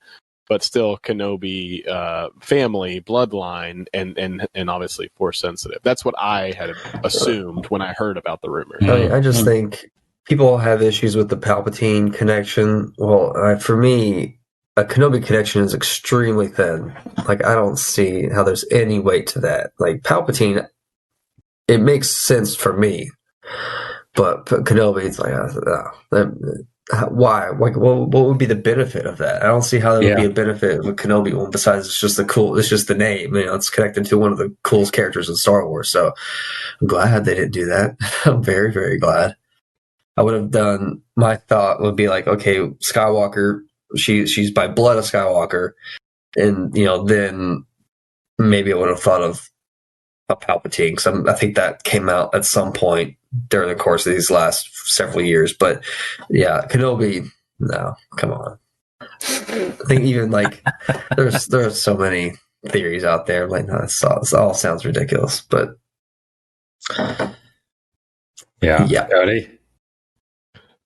but still Kenobi family bloodline, and obviously Force sensitive. That's what I had assumed when I heard about the rumor. I just think people have issues with the Palpatine connection. Well, for me, a Kenobi connection is extremely thin. Like, I don't see how there's any weight to that. Like, Palpatine, it makes sense for me, but Kenobi, it's like, why? Like, what would be the benefit of that? I don't see how there would be a benefit of a Kenobi one besides it's just the name. It's connected to one of the coolest characters in Star Wars. So I'm glad they didn't do that. I'm very, very glad. I would have done. My thought would be like, okay, Skywalker. She's by blood a Skywalker, and then maybe I would have thought of a Palpatine, because I think that came out at some point during the course of these last several years. But yeah, Kenobi, no, come on. I think even like there are so many theories out there. Like, no, this all sounds ridiculous. But yeah. Cody?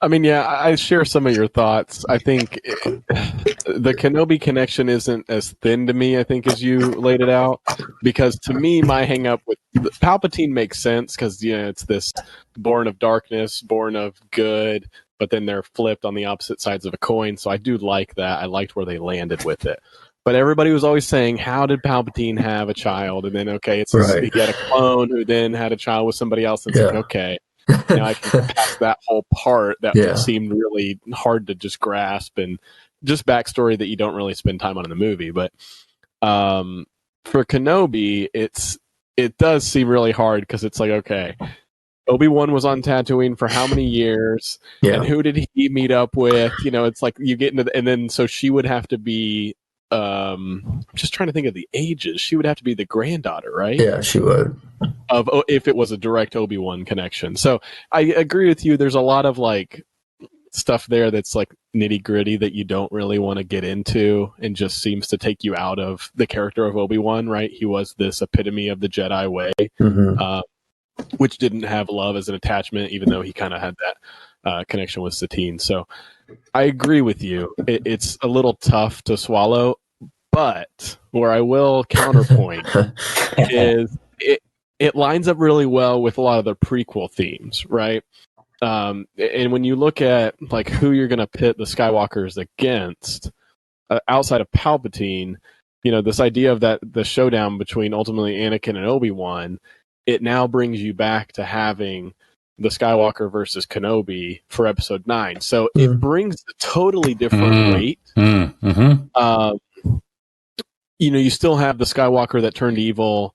I mean, yeah, I share some of your thoughts. I think the Kenobi connection isn't as thin to me, I think, as you laid it out. Because to me, my hang up with Palpatine makes sense because, it's this born of darkness, born of good, but then they're flipped on the opposite sides of a coin. So I do like that. I liked where they landed with it. But everybody was always saying, how did Palpatine have a child? And then, okay, he had a clone who then had a child with somebody else. And it's like, okay. I can pass that whole part that seemed really hard to just grasp, and just backstory that you don't really spend time on in the movie. But for Kenobi, it does seem really hard because it's like, okay, Obi-Wan was on Tatooine for how many years, and who did he meet up with? It's like you get into and then so she would have to be. I'm just trying to think of the ages. She would have to be the granddaughter, right? Yeah, she would. If it was a direct Obi-Wan connection. So I agree with you. There's a lot of like stuff there that's like nitty gritty that you don't really want to get into, and just seems to take you out of the character of Obi-Wan, right? He was this epitome of the Jedi way, which didn't have love as an attachment, even though he kind of had that connection with Satine. So I agree with you. It's a little tough to swallow, but where I will counterpoint is it lines up really well with a lot of the prequel themes, right? And when you look at like who you're going to pit the Skywalkers against, outside of Palpatine, this idea of the showdown between ultimately Anakin and Obi-Wan, it now brings you back to having the Skywalker versus Kenobi for Episode 9. So it brings a totally different weight. You still have the Skywalker that turned evil,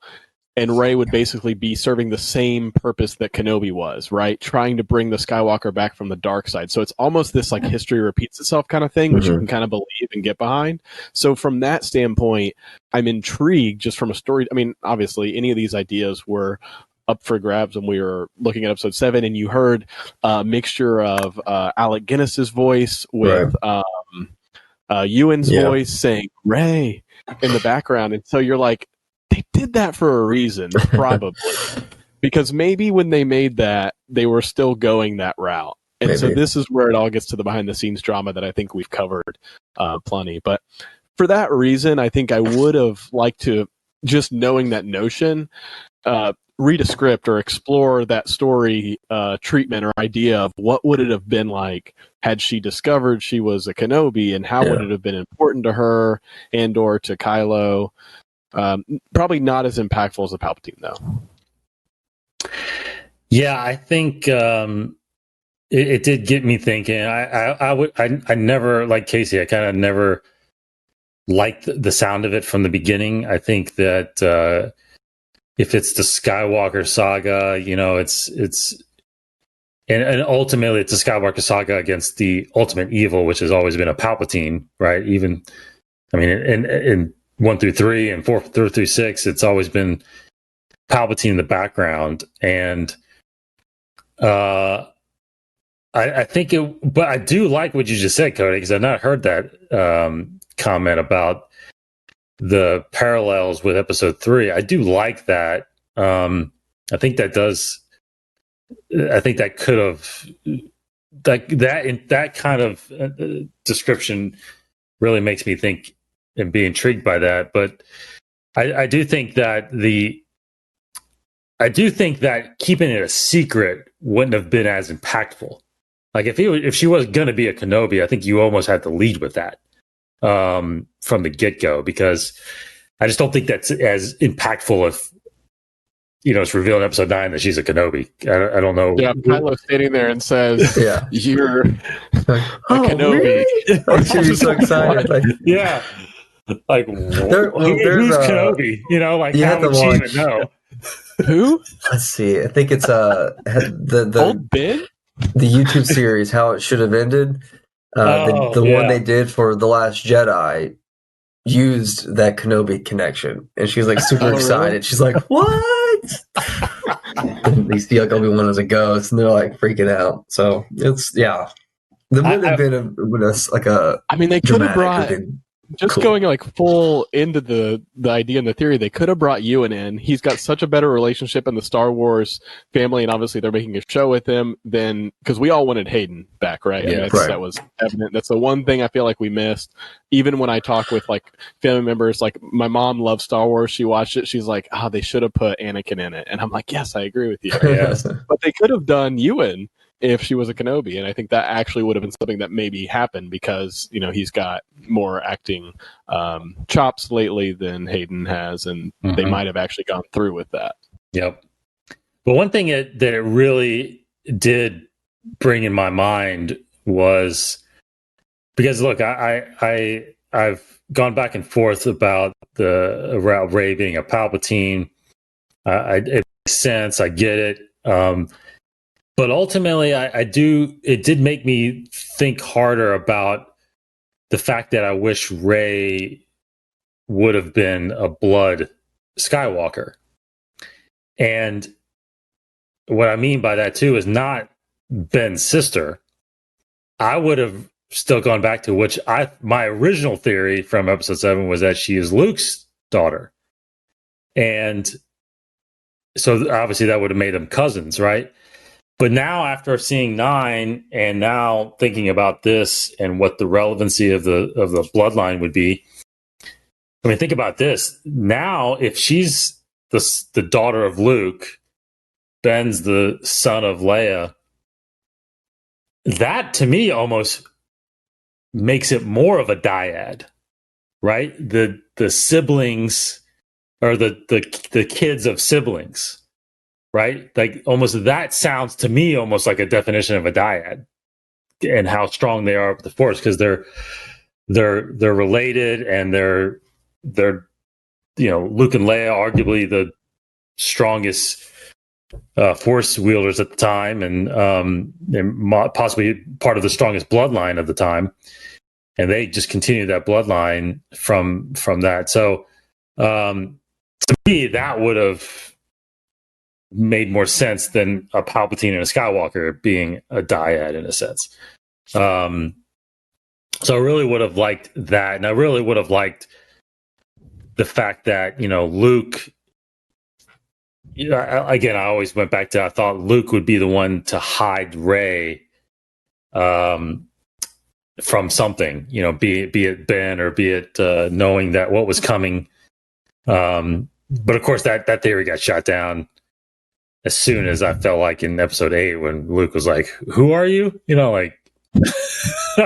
and Rey would basically be serving the same purpose that Kenobi was, right? Trying to bring the Skywalker back from the dark side. So it's almost this like history repeats itself kind of thing, which you can kind of believe and get behind. So from that standpoint, I'm intrigued just from a story. I mean, obviously, any of these ideas were up for grabs when we were looking at Episode 7, and you heard a mixture of Alec Guinness's voice with Ewan's voice saying Rey in the background. And so you're like, they did that for a reason, probably. Because maybe when they made that, they were still going that route. And so this is where it all gets to the behind-the-scenes drama that I think we've covered plenty. But for that reason, I think I would have liked to, just knowing that notion, read a script or explore that story treatment or idea of what would it have been like had she discovered she was a Kenobi, and how would it have been important to her and or to Kylo. Probably not as impactful as the Palpatine, though. Yeah, I think it did get me thinking. I never, like Casey, I kind of never liked the sound of it from the beginning. I think that if it's the Skywalker saga, it's and ultimately it's a Skywalker saga against the ultimate evil, which has always been a Palpatine, right? Even, I mean, in 1 through 3 and 4 through 6, it's always been Palpatine in the background. And I think it, but I do like what you just said, Cody, because I've not heard that comment about the parallels with episode 3. I do like that. I think that does. I think that could have that kind of description really makes me think and be intrigued by that. But I do think that keeping it a secret wouldn't have been as impactful. Like if she was going to be a Kenobi, I think you almost had to lead with that from the get-go, because I just don't think that's as impactful if it's revealed in episode 9 that she's a Kenobi. I don't know. Yeah, Kylo's standing there and says, Yeah. "You're a Kenobi." Kenobi." Really? She's so excited. Like, Yeah. Like, who's Kenobi? Like, you how had to would she watch- even know? Who? let's see. I think it's the Old Ben? the YouTube series How It Should Have Ended. The one they did for The Last Jedi used that Kenobi connection, and she's like super excited. Really? She's like, "What?" And they see like Obi-Wan as a ghost, and they're like freaking out. So it's There would have been a I mean, they could have dramatic brought within- just Cool. going like full into the idea and the theory. They could have brought Ewan in. He's got such a better relationship in the Star Wars family, and obviously they're making a show with him. Then because we all wanted Hayden back, right? Yeah, right. That was evident. That's the one thing I feel like we missed. Even when I talk with like family members, like my mom loves Star Wars. She watched it. She's like, "Oh, they should have put Anakin in it," and I'm like, "Yes, I agree with you." Yes. But they could have done Ewan if she was a Kenobi, and I think that actually would have been something that maybe happened because he's got more acting chops lately than Hayden has, and they might have actually gone through with that. Yep. But one thing that it really did bring in my mind was because look, I've gone back and forth about Rey being a Palpatine. It makes sense. I get it. But ultimately, it did make me think harder about the fact that I wish Rey would have been a blood Skywalker. And what I mean by that, too, is not Ben's sister. I would have still gone back to my original theory from episode 7 was that she is Luke's daughter. And so obviously that would have made them cousins, right? But now, after seeing 9, and now thinking about this and what the relevancy of the bloodline would be, I mean, think about this. Now, if she's the daughter of Luke, Ben's the son of Leia, that to me almost makes it more of a dyad, right? The siblings or the kids of siblings. Right? Like almost that sounds to me almost like a definition of a dyad and how strong they are with the Force, because they're related and they're Luke and Leia arguably the strongest Force wielders at the time and possibly part of the strongest bloodline of the time, and they just continue that bloodline from that. So to me, that would have made more sense than a Palpatine and a Skywalker being a dyad in a sense. So I really would have liked that, and I really would have liked the fact that Luke. Again, I always went back to I thought Luke would be the one to hide Rey from something, be it Ben or be it knowing that what was coming. But of course, that theory got shot down as soon as I felt like in episode 8 when Luke was like, "Who are you?" I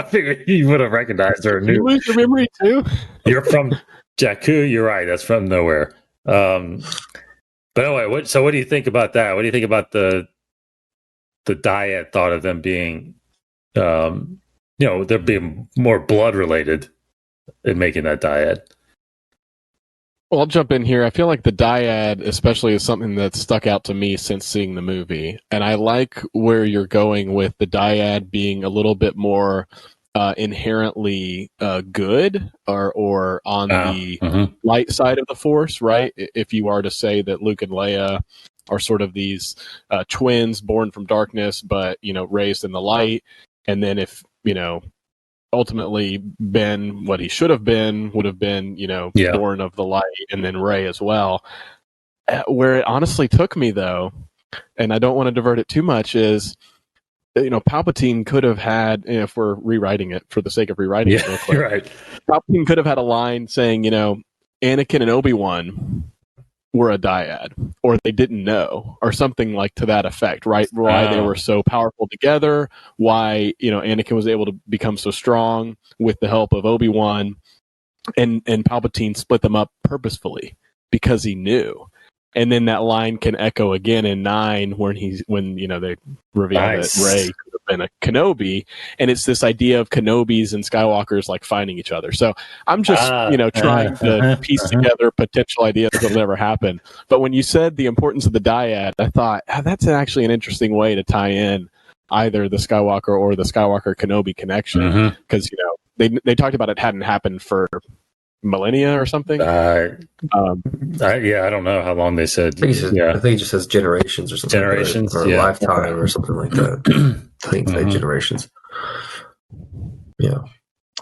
figured he would have recognized her. You lose your memory too? You're from Jakku. You're right. That's from nowhere. But anyway, what do you think about that? What do you think about the dyad thought of them being, there being more blood related in making that dyad? Well, I'll jump in here. I feel like the dyad especially is something that stuck out to me since seeing the movie. And I like where you're going with the dyad being a little bit more inherently good or on the light side of the Force, right? If you are to say that Luke and Leia are sort of these twins born from darkness, but raised in the light. And then if ultimately Ben, what he should have been, would have been born of the light, and then Rey as well. Where it honestly took me, though, and I don't want to divert it too much, is Palpatine could have had, if we're rewriting it for the sake of rewriting it real quick, right. Palpatine could have had a line saying, Anakin and Obi-Wan were a dyad, or they didn't know, or something like to that effect, right? Why they were so powerful together, why, Anakin was able to become so strong with the help of Obi-Wan, and Palpatine split them up purposefully because he knew. And then that line can echo again in 9 when they reveal that Rey could have been a Kenobi, and it's this idea of Kenobis and Skywalkers like finding each other. So I'm just trying to piece together potential ideas that'll never happen. But when you said the importance of the dyad, I thought that's actually an interesting way to tie in either the Skywalker or the Skywalker Kenobi connection, because they talked about it hadn't happened for millennia or something. I don't know how long they said. I think it just says generations or something. Generations, or lifetime or something like that. I think it's like generations. Yeah.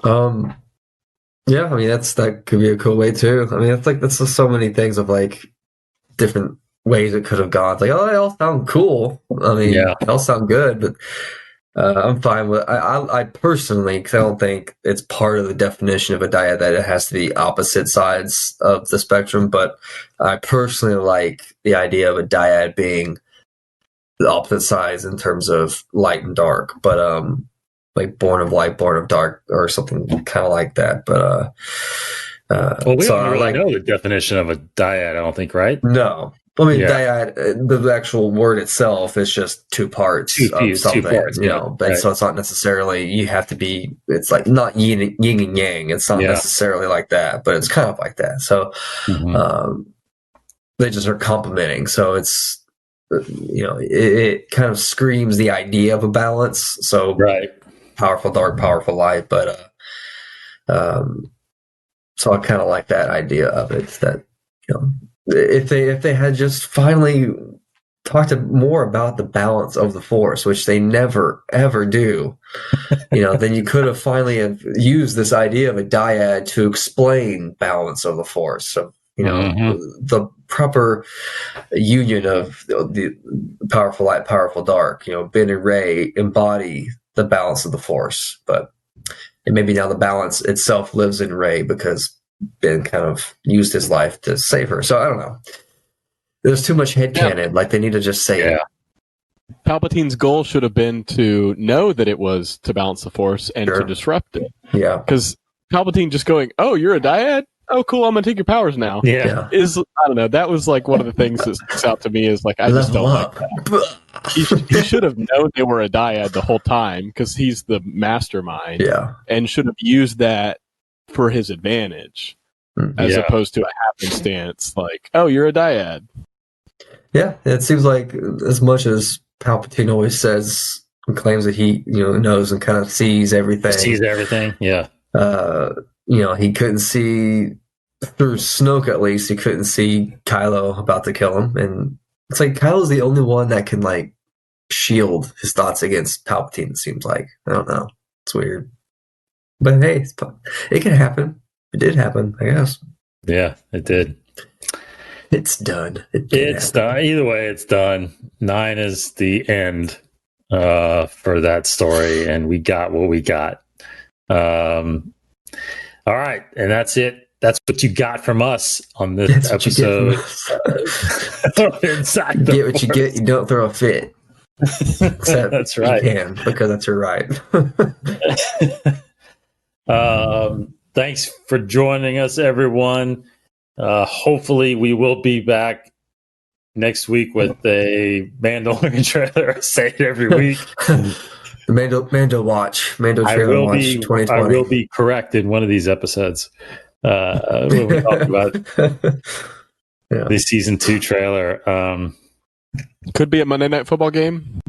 Yeah, I mean that could be a cool way too. I mean, it's like that's just so many things of like different ways it could have gone. It's like, oh, they all sound cool. I mean, they all sound good, but I'm fine with. I personally, because I don't think it's part of the definition of a dyad that it has to be opposite sides of the spectrum. But I personally like the idea of a dyad being the opposite sides in terms of light and dark. But like born of light, born of dark, or something kind of like that. But we don't really know the definition of a dyad. I don't think, right? No. I mean, dyad, the actual word itself is just two parts of something, but so it's not necessarily, you have to be, it's like not yin and yang. It's not necessarily like that, but it's kind of like that. So, they just are complementing. So it's, it kind of screams the idea of a balance. So powerful dark, powerful light, but, so I kind of like that idea of it, that, if they had just finally talked more about the balance of the Force, which they never ever do, then you could have finally have used this idea of a dyad to explain balance of the Force. So the proper union of the powerful light, powerful dark. Ben and Rey embody the balance of the Force, and maybe now the balance itself lives in Rey because Ben kind of used his life to save her. So I don't know. There's too much headcanon. Like they need to just say it. Palpatine's goal should have been to know that it was to balance the Force and to disrupt it. Yeah. Because Palpatine just going, "Oh, you're a dyad? Oh, cool. I'm gonna take your powers now." Yeah. I don't know. That was like one of the things that sticks out to me is like I just don't like that. He should have known they were a dyad the whole time because he's the mastermind. Yeah. And should have used that for his advantage as opposed to a happenstance like, oh, you're a dyad. Yeah, it seems like as much as Palpatine always says and claims that he knows and kind of sees everything. Yeah. He couldn't see through Snoke, at least he couldn't see Kylo about to kill him, and it's like Kylo's the only one that can like shield his thoughts against Palpatine, it seems like. I don't know. It's weird. But hey, it can happen. It did happen, I guess. Yeah, it did. It's done. It's done. Either way, it's done. 9 is the end for that story, and we got what we got. All right, and that's it. That's what you got from us on this episode. Inside the Force. You get. You don't throw a fit. Except that's right. You can, because that's your right. Thanks for joining us, everyone. Hopefully we will be back next week with a Mandalorian trailer. I say it every week. Mando trailer watch 2020. I will be correct in one of these episodes when we talk about the season 2 trailer. Could be a Monday Night Football game.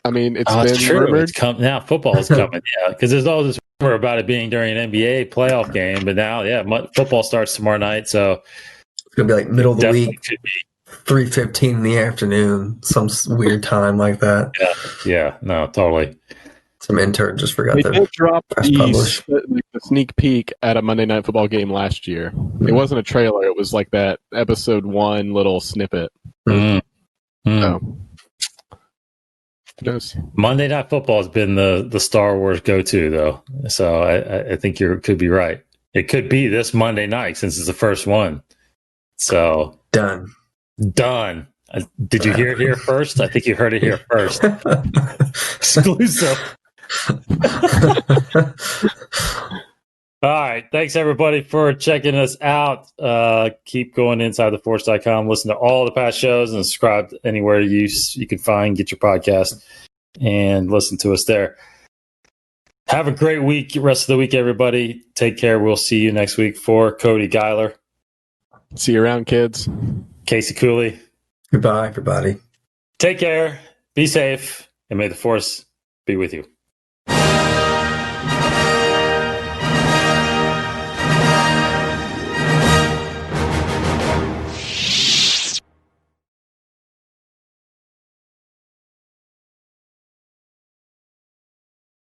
I mean, it's been rumored. Now football is coming, because there's all this rumor about it being during an NBA playoff game, but now, football starts tomorrow night, so it's gonna be like middle of the week. 3:15 in the afternoon, some weird time like that. Yeah, no, totally. Some intern just forgot They to did drop press the publish. sneak peek at a Monday Night Football game last year. It wasn't a trailer. It was like that episode 1 little snippet. Mm. So, who knows? Monday Night Football has been the Star Wars go-to, though. So I think you could be right. It could be this Monday night since it's the first one. So Done. Did you hear it here first? I think you heard it here first. Exclusive. All right. Thanks, everybody, for checking us out. Keep going InsideTheForce.com. Listen to all the past shows and subscribe anywhere you can find. Get your podcast and listen to us there. Have a great week, rest of the week, everybody. Take care. We'll see you next week. For Cody Geiler. See you around, kids. Casey Cooley. Goodbye, everybody. Take care. Be safe. And may the Force be with you.